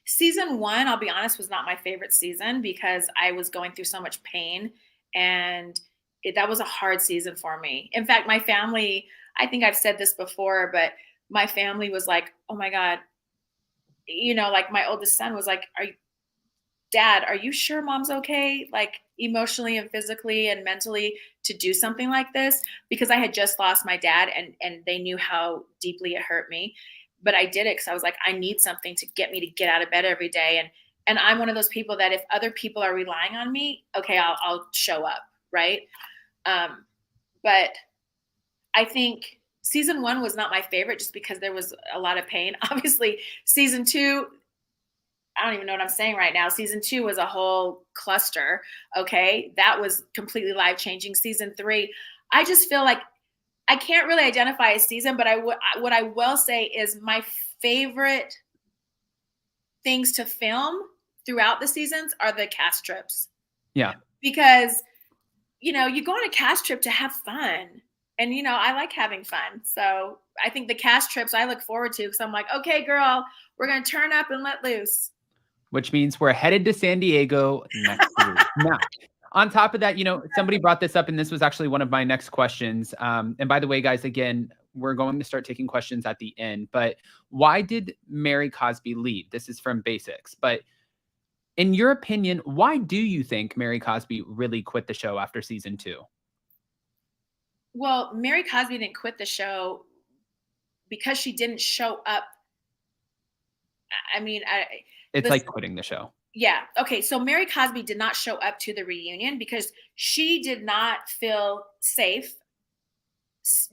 Season 1, I'll be honest, was not my favorite season because I was going through so much pain, and that was a hard season for me. In fact, my family, I think I've said this before, but my family was like, oh my God, like my oldest son was like, Dad, are you sure mom's okay? Like emotionally and physically and mentally to do something like this? Because I had just lost my dad and they knew how deeply it hurt me. But I did it because I was like, I need something to get me to get out of bed every day. And I'm one of those people that if other people are relying on me, okay, I'll show up, right? But I think season 1 was not my favorite just because there was a lot of pain. Obviously, season 2, I don't even know what I'm saying right now. Season 2 was a whole cluster. Okay. That was completely life changing. Season 3, I just feel like I can't really identify a season, but what I will say is my favorite things to film throughout the seasons are the cast trips. Yeah. Because, you go on a cast trip to have fun. And, I like having fun. So I think the cast trips I look forward to because I'm like, okay, girl, we're going to turn up and let loose. Which means we're headed to San Diego next week. Now, on top of that, somebody brought this up, and this was actually one of my next questions. And by the way, guys, again, we're going to start taking questions at the end. But why did Mary Cosby leave? This is from Basics. But in your opinion, why do you think Mary Cosby really quit the show after season 2? Well, Mary Cosby didn't quit the show because she didn't show up. I mean, it's like quitting the show. Yeah. Okay. So Mary Cosby did not show up to the reunion because she did not feel safe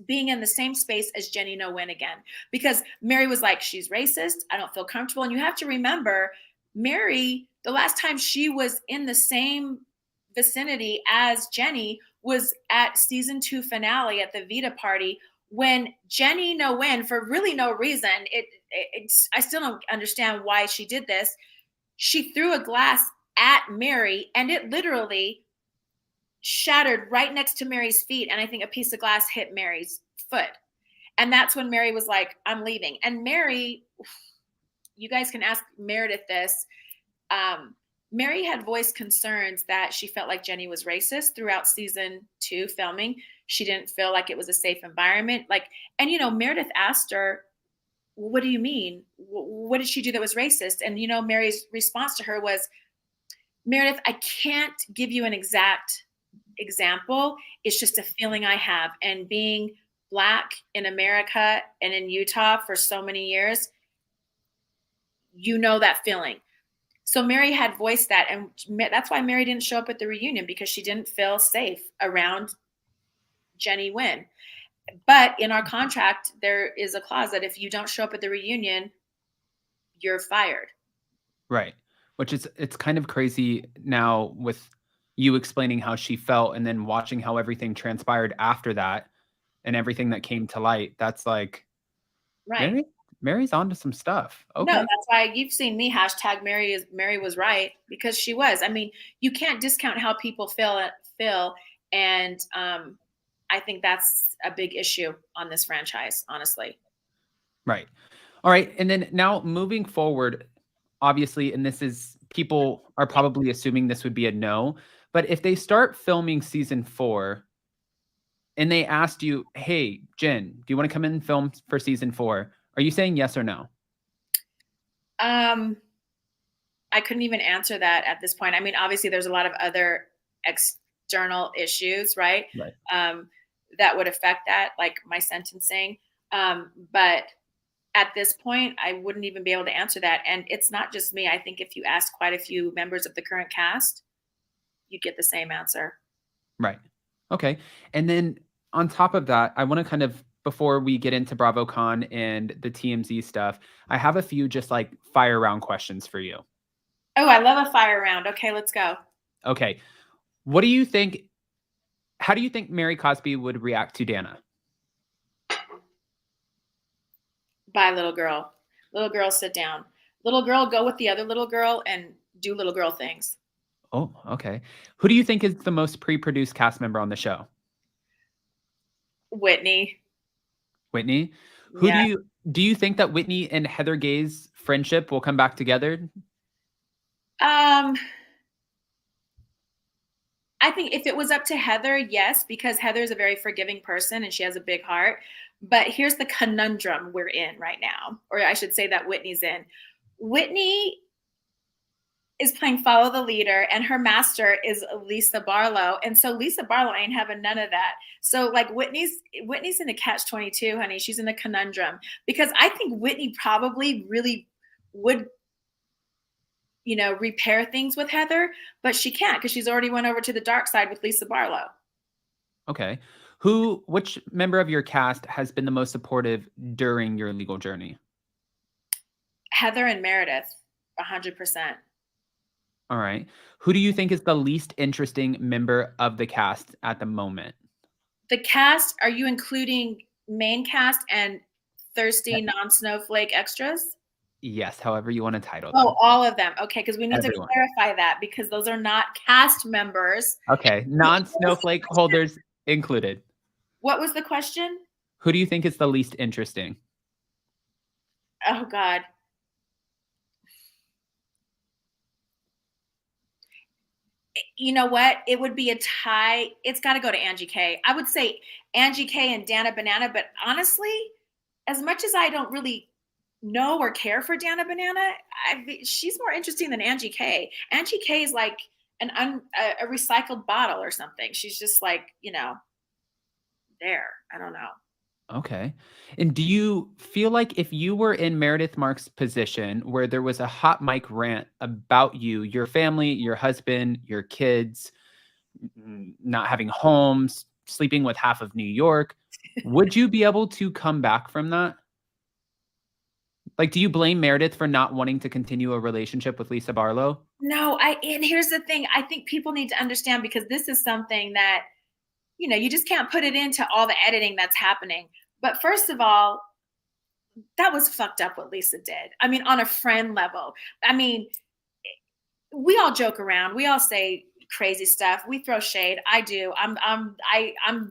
being in the same space as Jenny No Win again. Because Mary was like, she's racist. I don't feel comfortable. And you have to remember, Mary, the last time she was in the same vicinity as Jenny was at season 2 finale at the Vita party when Jenny No Win, for really no reason, I still don't understand why she did this. She threw a glass at Mary and it literally shattered right next to Mary's feet. And I think a piece of glass hit Mary's foot. And that's when Mary was like, I'm leaving. And Mary, you guys can ask Meredith this. Mary had voiced concerns that she felt like Jenny was racist throughout season 2 filming. She didn't feel like it was a safe environment. And Meredith asked her, what do you mean? What did she do that was racist? And, Mary's response to her was, Meredith, I can't give you an exact example. It's just a feeling I have. And being Black in America and in Utah for so many years, that feeling. So Mary had voiced that. And that's why Mary didn't show up at the reunion, because she didn't feel safe around Jenny Wynn. But in our contract, there is a clause that if you don't show up at the reunion, you're fired. Right. Which it's kind of crazy now with you explaining how she felt and then watching how everything transpired after that and everything that came to light. That's like, right. Mary's onto some stuff. No, Okay. that's why you've seen me hashtag Mary was right, because she was. I mean, you can't discount how people feel, and I think that's a big issue on this franchise, honestly. Right. All right. And then now moving forward, obviously, and this is people are probably assuming this would be a no, but if they start filming season 4 and they asked you, hey, Jen, do you want to come in and film for season 4? Are you saying yes or no? I couldn't even answer that at this point. I mean, obviously, there's a lot of other external issues, right? Right. That would affect that, like my sentencing. But at this point, I wouldn't even be able to answer that. And it's not just me. I think if you ask quite a few members of the current cast, you'd get the same answer. Right. Okay. And then on top of that, I want to kind of, before we get into Bravocon and the TMZ stuff, I have a few just like fire round questions for you. Oh, I love a fire round. Okay, let's go. Okay. What do you think? How do you think Mary Cosby would react to Dana? Bye, little girl. Little girl, sit down. Little girl, go with the other little girl and do little girl things. Oh, okay. Who do you think is the most pre-produced cast member on the show? Whitney. Whitney. Who do you think that Whitney and Heather Gay's friendship will come back together? I think if it was up to Heather, yes, because Heather is a very forgiving person and she has a big heart. But here's the conundrum we're in right now, or I should say that Whitney's in. Whitney is playing follow the leader, and her master is Lisa Barlow, and so Lisa Barlow ain't having none of that. So like Whitney's in a catch-22, honey. She's in a conundrum, because I think Whitney probably really would, repair things with Heather, but she can't because she's already went over to the dark side with Lisa Barlow. Okay. Which member of your cast has been the most supportive during your legal journey? Heather and Meredith, 100%. All right. Who do you think is the least interesting member of the cast at the moment? The cast, are you including main cast and thirsty non-snowflake extras? Yes, however you want to title them. Oh, all of them. Okay, because we need Everyone. to clarify that, because those are not cast members. Okay, non-snowflake holders included. What was the question? Who do you think is the least interesting? Oh, God. You know what? It would be a tie. It's got to go to Angie K. I would say Angie K and Dana Banana, but honestly, as much as I don't really know or care for Dana Banana, she's more interesting than Angie K. Angie K is like a recycled bottle or something. She's just like, there. I don't know. Okay. And do you feel like if you were in Meredith Marks' position where there was a hot mic rant about you, your family, your husband, your kids, not having homes, sleeping with half of New York, would you be able to come back from that? Like, do you blame Meredith for not wanting to continue a relationship with Lisa Barlow? No, and here's the thing. I think people need to understand, because this is something that, you just can't put it into all the editing that's happening. But first of all, that was fucked up what Lisa did. I mean, on a friend level. I mean, we all joke around. We all say crazy stuff. We throw shade. I do. I'm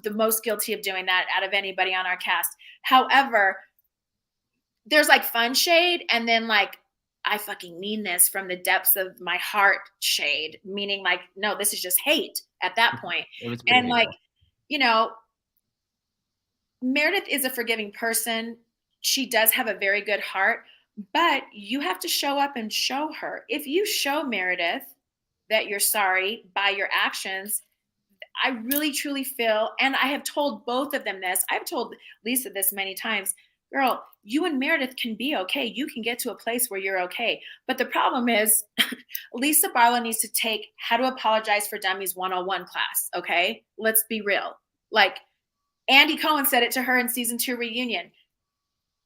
the most guilty of doing that out of anybody on our cast. However, there's like fun shade, and then like, I fucking mean this from the depths of my heart shade, meaning like, no, this is just hate at that point. It was and like, Meredith is a forgiving person. She does have a very good heart, but you have to show up and show her. If you show Meredith that you're sorry by your actions, I really, truly feel, and I have told both of them this, I've told Lisa this many times, girl, you and Meredith can be okay. You can get to a place where you're okay. But the problem is Lisa Barlow needs to take How to Apologize for Dummies 101 class, okay? Let's be real. Like, Andy Cohen said it to her in season 2 reunion.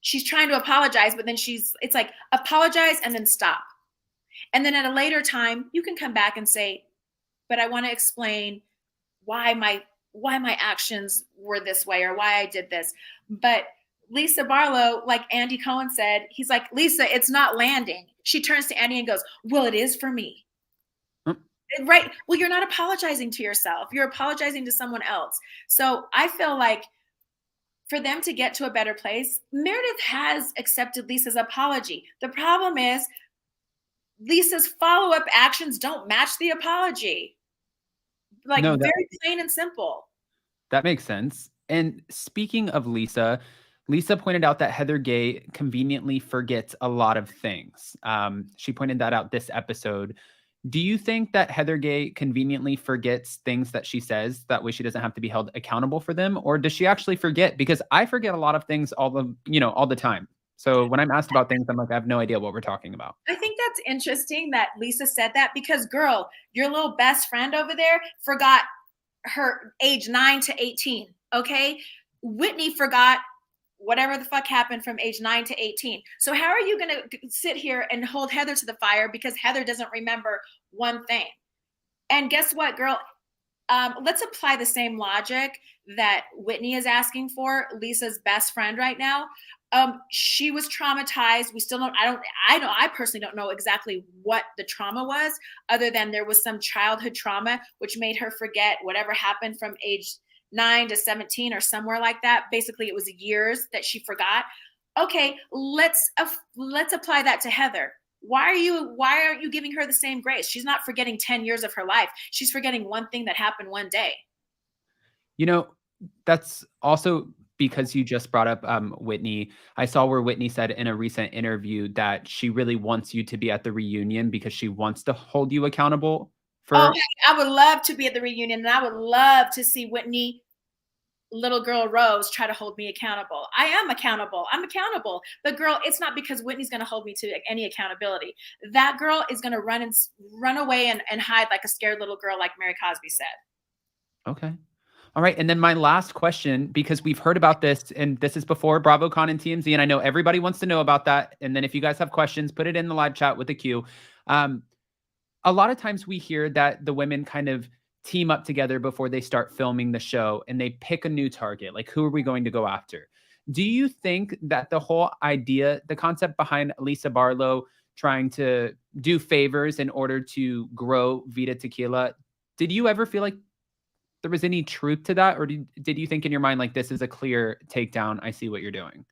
She's trying to apologize, but then it's like, apologize and then stop. And then at a later time, you can come back and say, but I want to explain why my actions were this way, or why I did this. But Lisa Barlow, like Andy Cohen said, he's like, Lisa, it's not landing. She turns to Andy and goes, well, it is for me. Right. Well, you're not apologizing to yourself. You're apologizing to someone else. So I feel like for them to get to a better place, Meredith has accepted Lisa's apology. The problem is Lisa's follow-up actions don't match the apology. Like, No, very plain and simple. that makes sense. And speaking of Lisa, Lisa pointed out that Heather Gay conveniently forgets a lot of things. She pointed that out this episode. Do you think that Heather Gay conveniently forgets things that she says? That way she doesn't have to be held accountable for them? Or does she actually forget? Because I forget a lot of things all the time. So when I'm asked about things, I'm like, I have no idea what we're talking about. I think that's interesting that Lisa said that because, girl, your little best friend over there forgot her age 9 to 18, okay? Whitney forgot whatever the fuck happened from age 9 to 18. So how are you going to sit here and hold Heather to the fire because Heather doesn't remember one thing? And guess what, girl? Let's apply the same logic that Whitney is asking for, Lisa's best friend right now. She was traumatized. We still don't, I personally don't know exactly what the trauma was, other than there was some childhood trauma, which made her forget whatever happened from age 9 to 17 or somewhere like that. Basically, it was years that she forgot. Okay, let's apply that to Heather. Why aren't you giving her the same grace? She's not forgetting 10 years of her life. She's forgetting one thing that happened one day. That's also because you just brought up Whitney. I saw where Whitney said in a recent interview that she really wants you to be at the reunion because she wants to hold you accountable for. Oh, I would love to be at the reunion, and I would love to see Whitney, little girl Rose, try to hold me accountable. I am accountable. I'm accountable. But girl, it's not because Whitney's going to hold me to any accountability. That girl is going to run away and hide like a scared little girl, like Mary Cosby said. Okay. All right. And then my last question, because we've heard about this, and this is before Bravocon and TMZ, and I know everybody wants to know about that. And then if you guys have questions, put it in the live chat with the queue. A lot of times we hear that the women kind of team up together before they start filming the show and they pick a new target. Like, who are we going to go after? Do you think that the whole idea, the concept behind Lisa Barlow trying to do favors in order to grow Vida Tequila, did you ever feel like there was any truth to that? Or did you think in your mind, like, this is a clear takedown? I see what you're doing.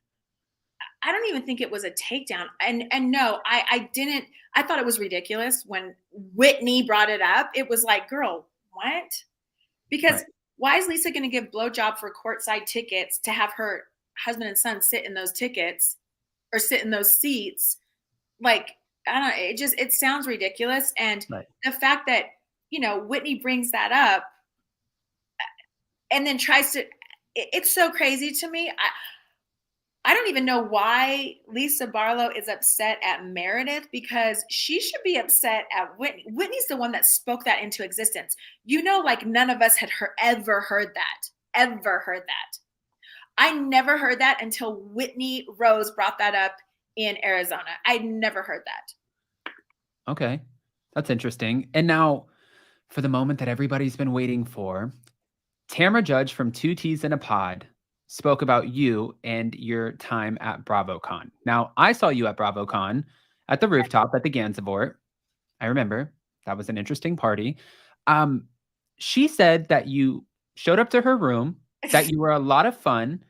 I don't even think it was a takedown. And no, I didn't. I thought it was ridiculous when Whitney brought it up. It was like, girl, what? Because why is Lisa going to give blowjob for courtside tickets to have her husband and son sit in those tickets or sit in those seats? Like, I don't know. It sounds ridiculous. And the fact that, Whitney brings that up and then tries to, it's so crazy to me. I don't even know why Lisa Barlow is upset at Meredith, because she should be upset at Whitney. Whitney's the one that spoke that into existence. Like none of us had ever heard that. I never heard that until Whitney Rose brought that up in Arizona. I'd never heard that. Okay. That's interesting. And now for the moment that everybody's been waiting for, Tamra Judge from Two Teas in a Pod spoke about you and your time at Bravocon. Now, I saw you at Bravocon at the rooftop at the Gansevoort. I remember. That was an interesting party. She said that you showed up to her room, that you were a lot of fun,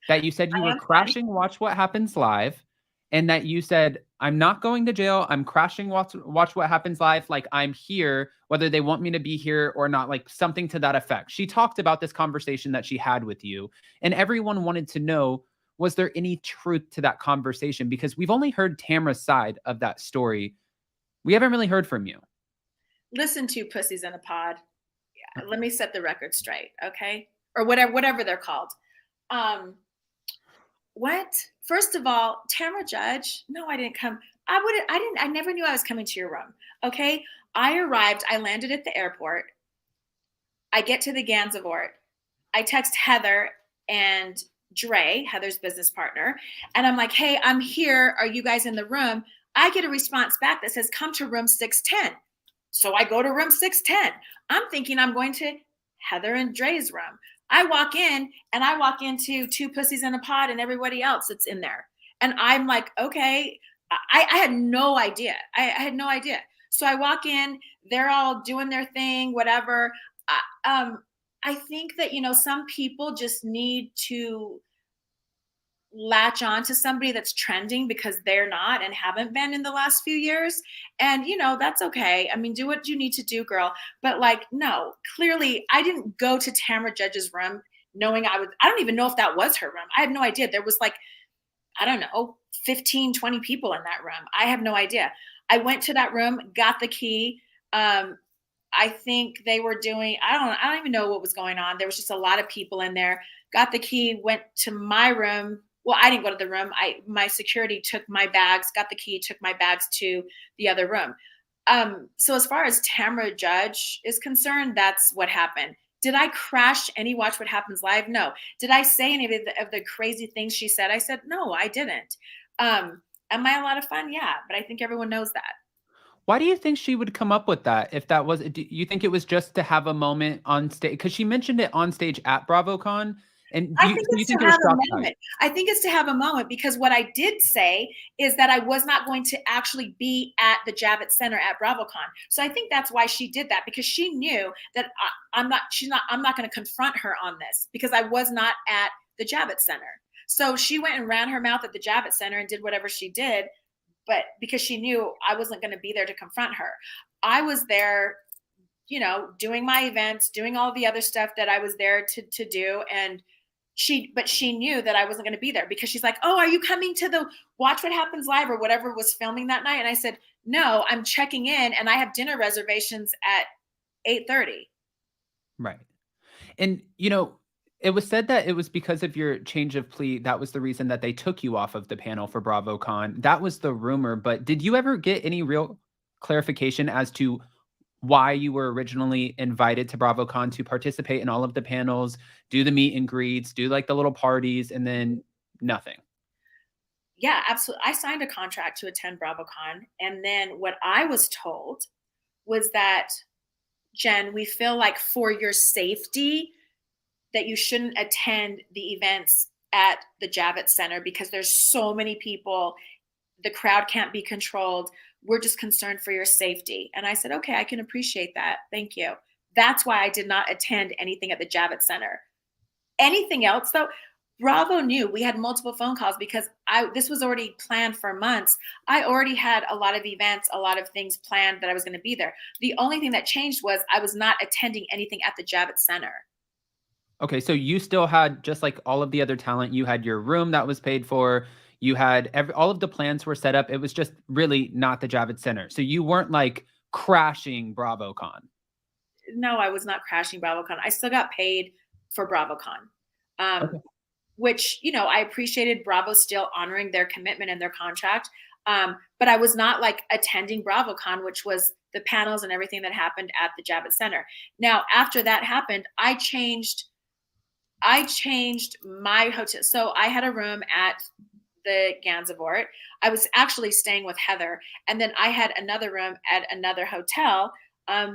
that you said you were crashing Watch What Happens Live, and that you said, I'm not going to jail. I'm crashing Watch What Happens Live. Like, I'm here, whether they want me to be here or not, like something to that effect. She talked about this conversation that she had with you, and everyone wanted to know, was there any truth to that conversation? Because we've only heard Tamra's side of that story. We haven't really heard from you. Listen to Pussies in a Pod. Yeah, let me set the record straight, okay? Or whatever they're called. What? First of all, Tamra Judge, no, I didn't come. I never knew I was coming to your room. Okay. I arrived, I landed at the airport. I get to the Gansevoort. I text Heather and Dre, Heather's business partner. And I'm like, hey, I'm here. Are you guys in the room? I get a response back that says, come to room 610. So I go to room 610. I'm thinking I'm going to Heather and Dre's room. I walk in and I walk into Two Pussies in a Pod and everybody else that's in there. And I'm like, okay, I had no idea. I had no idea. So I walk in, they're all doing their thing, whatever. I think that, some people just need to latch on to somebody that's trending because they're not and haven't been in the last few years. And, that's okay. I mean, do what you need to do, girl. But no, clearly I didn't go to Tamra Judge's room knowing I don't even know if that was her room. I have no idea. There was I don't know, 15, 20 people in that room. I have no idea. I went to that room, got the key. I think they were doing, I don't even know what was going on. There was just a lot of people in there. Got the key, went to my room. Well, I didn't go to the room. My security took my bags, got the key, took my bags to the other room. So as far as Tamra Judge is concerned, that's what happened. Did I crash any Watch What Happens Live? No. Did I say any of the crazy things she said? I said, no, I didn't. Am I a lot of fun? Yeah, but I think everyone knows that. Why do you think she would come up with that? If that was, do you think it was just to have a moment on stage? Because she mentioned it on stage at Bravocon. And I think it's to have a moment. I think it's to have a moment because what I did say is that I was not going to actually be at the Javits Center at Bravocon. So I think that's why she did that, because she knew that I'm not going to confront her on this because I was not at the Javits Center. So she went and ran her mouth at the Javits Center and did whatever she did, but because she knew I wasn't going to be there to confront her. I was there, doing my events, doing all the other stuff that I was there to do. And but she knew that I wasn't going to be there because she's like, oh, are you coming to the Watch What Happens Live or whatever was filming that night? And I said, no, I'm checking in and I have dinner reservations at 8:30. Right. And, it was said that it was because of your change of plea. That was the reason that they took you off of the panel for Bravocon. That was the rumor. But did you ever get any real clarification as to why you were originally invited to Bravocon to participate in all of the panels, do the meet and greets, do the little parties, and then nothing? Yeah, absolutely. I signed a contract to attend Bravocon. And then what I was told was that, Jen, we feel like for your safety that you shouldn't attend the events at the Javits Center because there's so many people. The crowd can't be controlled. We're just concerned for your safety. And I said, okay, I can appreciate that. Thank you. That's why I did not attend anything at the Javits Center. Anything else, though, Bravo knew. We had multiple phone calls because this was already planned for months. I already had a lot of events, a lot of things planned that I was going to be there. The only thing that changed was I was not attending anything at the Javits Center. Okay, so you still had, just like all of the other talent, you had your room that was paid for. You had all of the plans were set up. It was just really not the Javits Center. So you weren't crashing Bravocon. No, I was not crashing Bravocon. I still got paid for Bravocon, Okay. which, I appreciated Bravo still honoring their commitment and their contract. But I was not attending Bravocon, which was the panels and everything that happened at the Javits Center. Now, after that happened, I changed my hotel. So I had a room at the Gansevoort. I was actually staying with Heather. And then I had another room at another hotel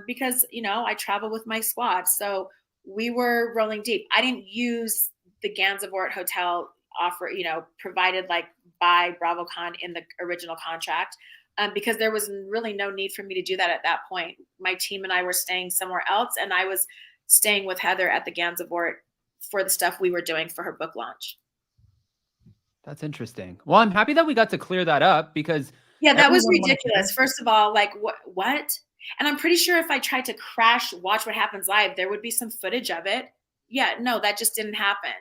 because, I travel with my squad. So we were rolling deep. I didn't use the Gansevoort hotel provided by Bravocon in the original contract because there was really no need for me to do that at that point. My team and I were staying somewhere else, and I was staying with Heather at the Gansevoort for the stuff we were doing for her book launch. That's interesting. Well, I'm happy that we got to clear that up because that was ridiculous. First of all, what? And I'm pretty sure if I tried to crash Watch What Happens Live, there would be some footage of it. Yeah, no, that just didn't happen.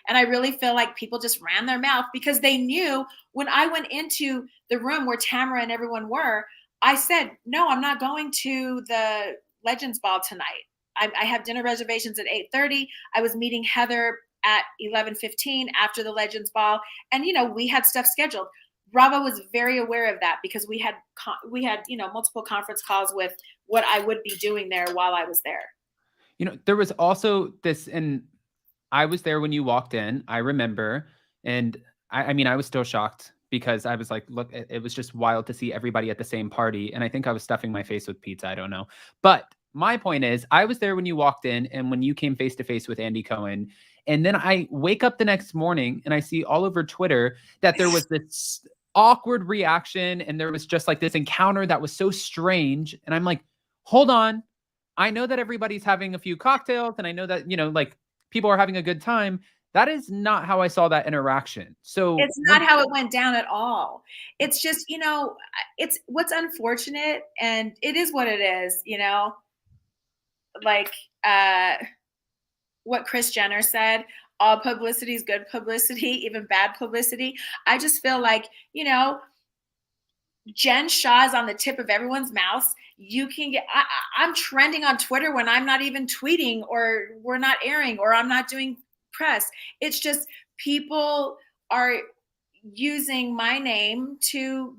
And I really feel like people just ran their mouth because they knew when I went into the room where Tamra and everyone were, I said, no, I'm not going to the Legends Ball tonight. I have dinner reservations at 8:30. I was meeting Heather at 11:15 after the Legends Ball. And, we had stuff scheduled. Bravo was very aware of that because we had multiple conference calls with what I would be doing there while I was there. There was also this, and I was there when you walked in, I remember. And I mean, I was still shocked because I was like, look, it was just wild to see everybody at the same party. And I think I was stuffing my face with pizza. I don't know. But my point is, I was there when you walked in and when you came face to face with Andy Cohen. And then I wake up the next morning and I see all over Twitter that there was this awkward reaction and there was just like this encounter that was so strange. And I'm like, hold on. I know that everybody's having a few cocktails and I know that, like people are having a good time. That is not how I saw that interaction. So it's not how it went down at all. It's just, it's what's unfortunate, and it is what it is, like what Kris Jenner said, all publicity is good publicity, even bad publicity. I just feel like, Jen Shah is on the tip of everyone's mouth. You can get, I'm trending on Twitter when I'm not even tweeting, or we're not airing, or I'm not doing press. It's just people are using my name to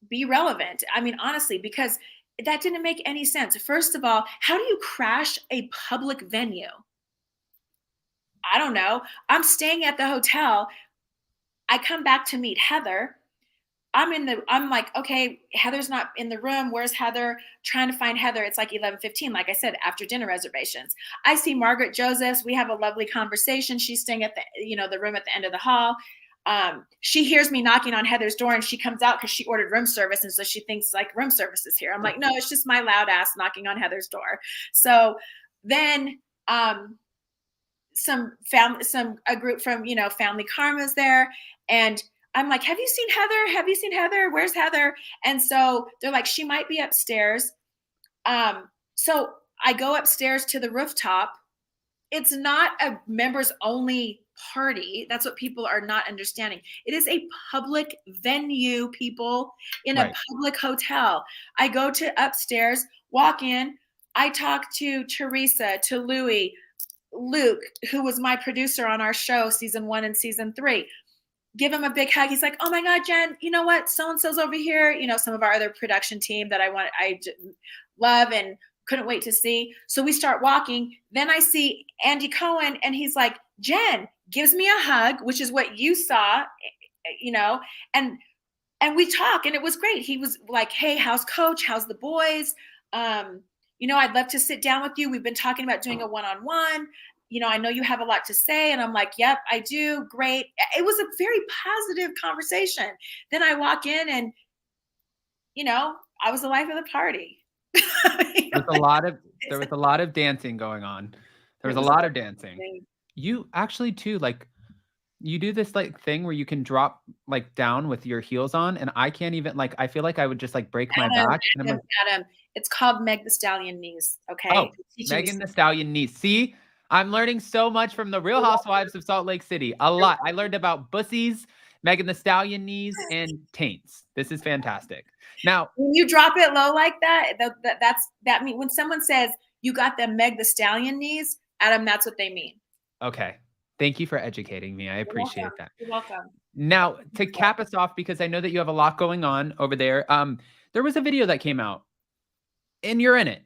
be relevant. I mean, honestly, because that didn't make any sense. First of all, how do you crash a public venue? I don't know. I'm staying at the hotel. I come back to meet Heather. I'm like, okay, Heather's not in the room. Where's Heather? Trying to find Heather. It's like 11:15, like I said, after dinner reservations. I see Margaret Josephs. We have a lovely conversation. She's staying at the room at the end of the hall. She hears me knocking on Heather's door and she comes out because she ordered room service. And so she thinks like room service is here. I'm like, no, it's just my loud ass knocking on Heather's door. So then, a group from, Family Karma's there. And I'm like, have you seen Heather? Have you seen Heather? Where's Heather? And so they're like, she might be upstairs. So I go upstairs to the rooftop. It's not a members only party. That's what people are not understanding. It is a public venue, people, in a public hotel. I go to upstairs, walk in. I talk to Teresa, to Louie, Luke, who was my producer on our show, season 1 and season 3. Give him a big hug. He's like, oh my God, Jen, you know what? So-and-so's over here. Some of our other production team that I love and couldn't wait to see. So we start walking. Then I see Andy Cohen and he's like, Jen, gives me a hug, which is what you saw, and we talk and it was great. He was like, hey, how's Coach? How's the boys? I'd love to sit down with you. We've been talking about doing a one-on-one. I know you have a lot to say. And I'm like, yep, I do. Great. It was a very positive conversation. Then I walk in and, I was the life of the party. There was a lot of dancing going on. There was a lot of dancing. You actually too, like you do this like thing where you can drop like down with your heels on. And I can't even I feel like I would just like break my back. Adam, it's called Meg the Stallion knees. Okay. Oh, Megan the Stallion knees. See, I'm learning so much from the Real Housewives of Salt Lake City. A lot. I learned about bussies, Megan the Stallion knees, and taints. This is fantastic. Now, when you drop it low like that means when someone says you got the Meg the Stallion knees, Adam, that's what they mean. Okay. Thank you for educating me. I appreciate that. You're welcome. Now, to cap us off, because I know that you have a lot going on over there, there was a video that came out, and you're in it,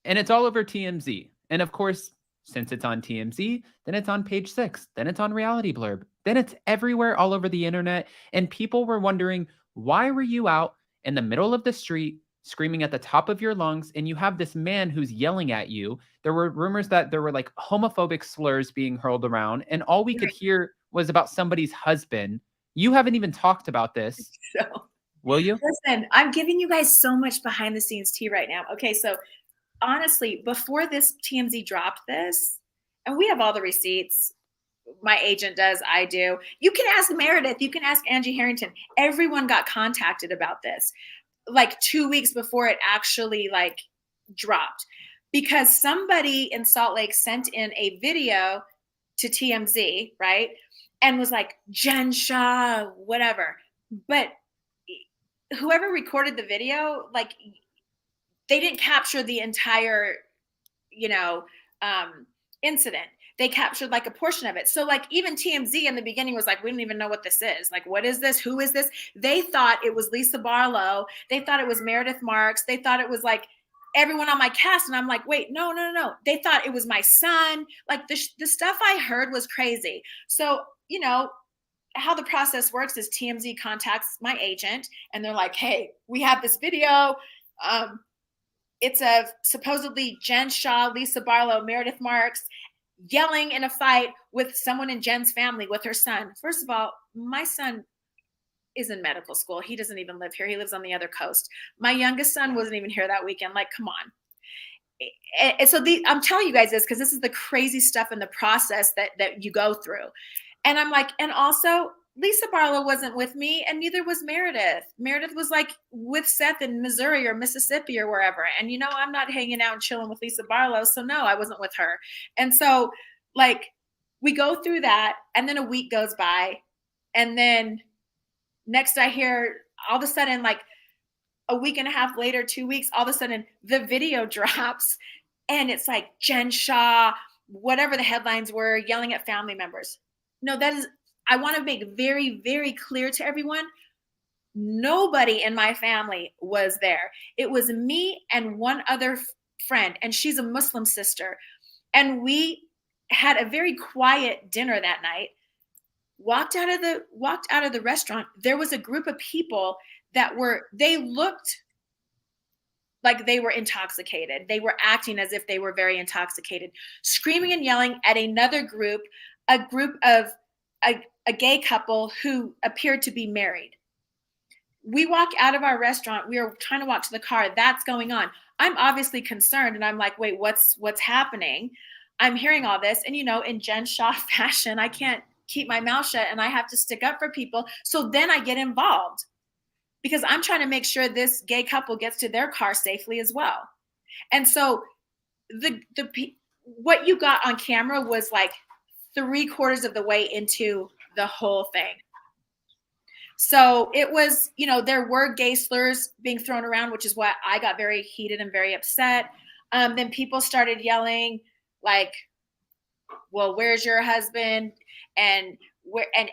and it's all over TMZ. And of course, since it's on TMZ, then it's on Page 6, then it's on Reality Blurb, then it's everywhere all over the internet. And people were wondering, why were you out in the middle of the street screaming at the top of your lungs, and you have this man who's yelling at you? There were rumors that there were like homophobic slurs being hurled around, and all we could hear was about somebody's husband. You haven't even talked about this. So, will you? Listen, I'm giving you guys so much behind the scenes tea right now. Okay, so honestly, before this TMZ dropped this, and we have all the receipts, my agent does, I do. You can ask Meredith, you can ask Angie Harrington. Everyone got contacted about this like 2 weeks before it actually dropped, because somebody in Salt Lake sent in a video to TMZ, right? And was like, Jen Shah, whatever. But whoever recorded the video, they didn't capture the entire, incident. They captured a portion of it. So even TMZ in the beginning was like, we don't even know what this is. What is this? Who is this? They thought it was Lisa Barlow. They thought it was Meredith Marks. They thought it was everyone on my cast. And I'm like, wait, no. They thought it was my son. The stuff I heard was crazy. So, how the process works is TMZ contacts my agent and they're like, hey, we have this video. it's of supposedly Jen Shah, Lisa Barlow, Meredith Marks yelling in a fight with someone in Jen's family with her son. First of all, my son is in medical school. He doesn't even live here. He lives on the other coast. My youngest son wasn't even here that weekend. Like, come on. And so I'm telling you guys this because this is the crazy stuff in the process that you go through. And I'm like, and also Lisa Barlow wasn't with me, and neither was Meredith. Meredith was like with Seth in Missouri or Mississippi or wherever. And I'm not hanging out and chilling with Lisa Barlow. So no, I wasn't with her. And so like we go through that, and then a week goes by, and then next I hear all of a sudden, like a week and a half later, 2 weeks, all of a sudden the video drops, and it's like Jen Shah, whatever the headlines were, yelling at family members. No, I want to make very, very clear to everyone, nobody in my family was there. It was me and one other friend, and she's a Muslim sister. And we had a very quiet dinner that night. Walked out of the restaurant. There was a group of people they looked like they were intoxicated. They were acting as if they were very intoxicated, screaming and yelling at another group, a group of a gay couple who appeared to be married. We walk out of our restaurant. We are trying to walk to the car. That's going on. I'm obviously concerned, and I'm like, wait, what's happening? I'm hearing all this, and in Jen Shah fashion, I can't keep my mouth shut, and I have to stick up for people. So then I get involved because I'm trying to make sure this gay couple gets to their car safely as well. And so what you got on camera was like 3/4 of the way into the whole thing. So it was, there were gay slurs being thrown around, which is why I got very heated and very upset. Then people started yelling like, well, where's your husband? And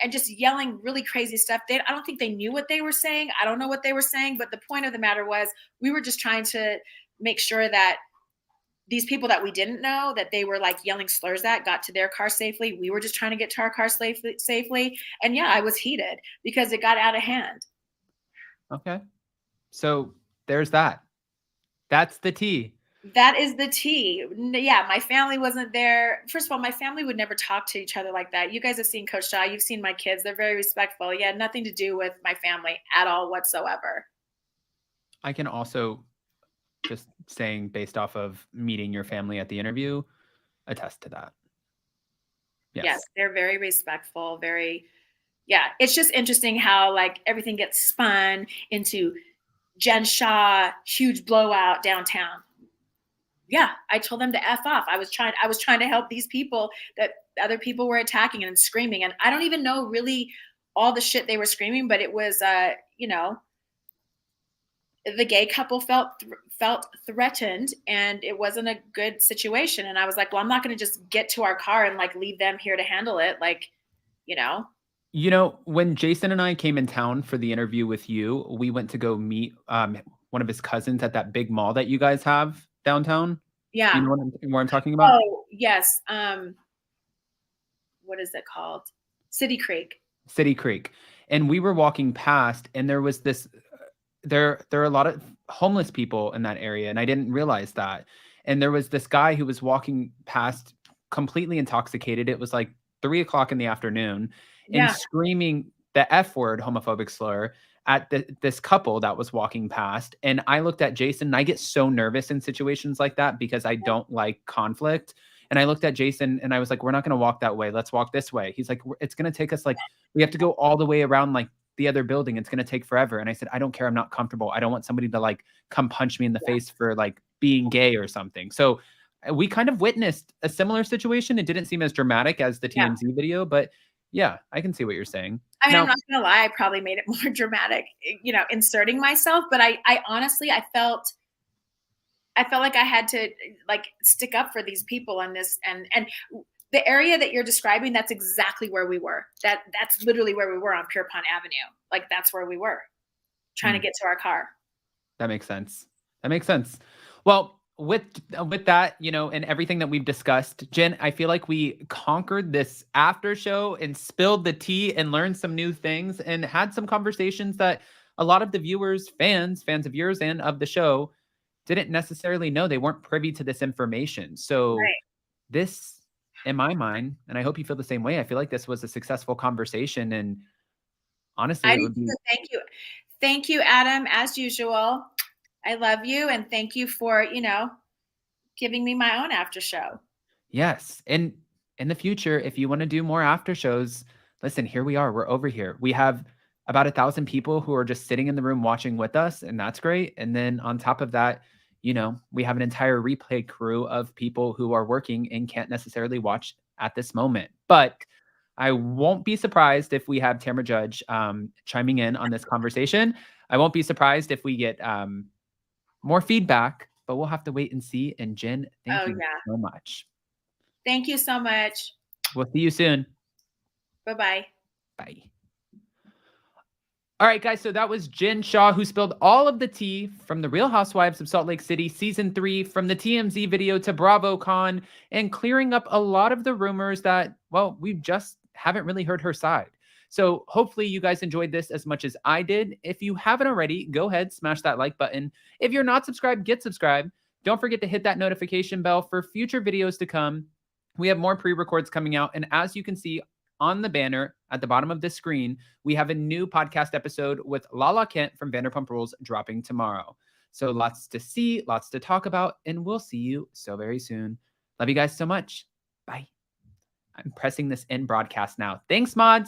just yelling really crazy stuff. I don't think they knew what they were saying. I don't know what they were saying, but the point of the matter was we were just trying to make sure that these people that we didn't know that they were like yelling slurs at got to their car safely. We were just trying to get to our car safely. And yeah, I was heated because it got out of hand. Okay. So there's that. That's the tea. That is the tea. Yeah, my family wasn't there. First of all, my family would never talk to each other like that. You guys have seen Coach Shah. You've seen my kids. They're very respectful. Yeah, nothing to do with my family at all whatsoever. I can also, just saying based off of meeting your family at the interview, attest to that. Yes, they're very respectful. It's just interesting how like everything gets spun into Jen Shah, huge blowout downtown. Yeah, I told them to F off. I was trying to help these people that other people were attacking and screaming. And I don't even know really all the shit they were screaming, but it was, the gay couple felt threatened, and it wasn't a good situation. And I was like, well, I'm not going to just get to our car and like leave them here to handle it. Like, when Jason and I came in town for the interview with you, we went to go meet one of his cousins at that big mall that you guys have downtown. Yeah. You know what I'm talking about? Oh, yes. What is it called? City Creek. And we were walking past, and there was this, there are a lot of homeless people in that area, and I didn't realize that. And there was this guy who was walking past completely intoxicated. It was like 3:00 in the afternoon, and screaming the F word, homophobic slur, at this couple that was walking past. And I looked at Jason, and I get so nervous in situations like that because I don't like conflict. And I looked at Jason and I was like, we're not going to walk that way. Let's walk this way. He's like, it's going to take us, like, we have to go all the way around like the other building. It's going to take forever. And I said, I don't care. I'm not comfortable. I don't want somebody to like come punch me in the face for like being gay or something. So we kind of witnessed a similar situation. It didn't seem as dramatic as the TMZ video, but yeah, I can see what you're saying. I mean, I'm not gonna lie, I probably made it more dramatic, inserting myself, but I honestly, I felt like I had to like stick up for these people on this, and the area that you're describing, that's exactly where we were. That's literally where we were on Pierpont Avenue. Like that's where we were trying to get to our car. That makes sense. Well, with that, and everything that we've discussed, Jen, I feel like we conquered this after show and spilled the tea and learned some new things and had some conversations that a lot of the viewers, fans of yours and of the show didn't necessarily know. They weren't privy to this information. So this, in my mind, and I hope you feel the same way, I feel like this was a successful conversation. And honestly, it would be. Thank you. Thank you, Adam, as usual. I love you. And thank you for, giving me my own after show. Yes. And in the future, if you want to do more after shows, listen, here we are. We're over here. We have about 1,000 people who are just sitting in the room watching with us, and that's great. And then on top of that, we have an entire replay crew of people who are working and can't necessarily watch at this moment. But I won't be surprised if we have Tamara Judge chiming in on this conversation. I won't be surprised if we get more feedback, but we'll have to wait and see. And Jen, thank you so much. Thank you so much. We'll see you soon. Bye-bye. Bye. All right, guys. So that was Jen Shah, who spilled all of the tea from the Real Housewives of Salt Lake City season 3, from the TMZ video to Bravocon, and clearing up a lot of the rumors that, well, we just haven't really heard her side. So hopefully you guys enjoyed this as much as I did. If you haven't already, go ahead, smash that like button. If you're not subscribed, get subscribed. Don't forget to hit that notification bell for future videos to come. We have more pre-records coming out. And as you can see on the banner at the bottom of this screen, we have a new podcast episode with Lala Kent from Vanderpump Rules dropping tomorrow. So lots to see, lots to talk about, and we'll see you so very soon. Love you guys so much. Bye. I'm pressing this end broadcast now. Thanks, mods.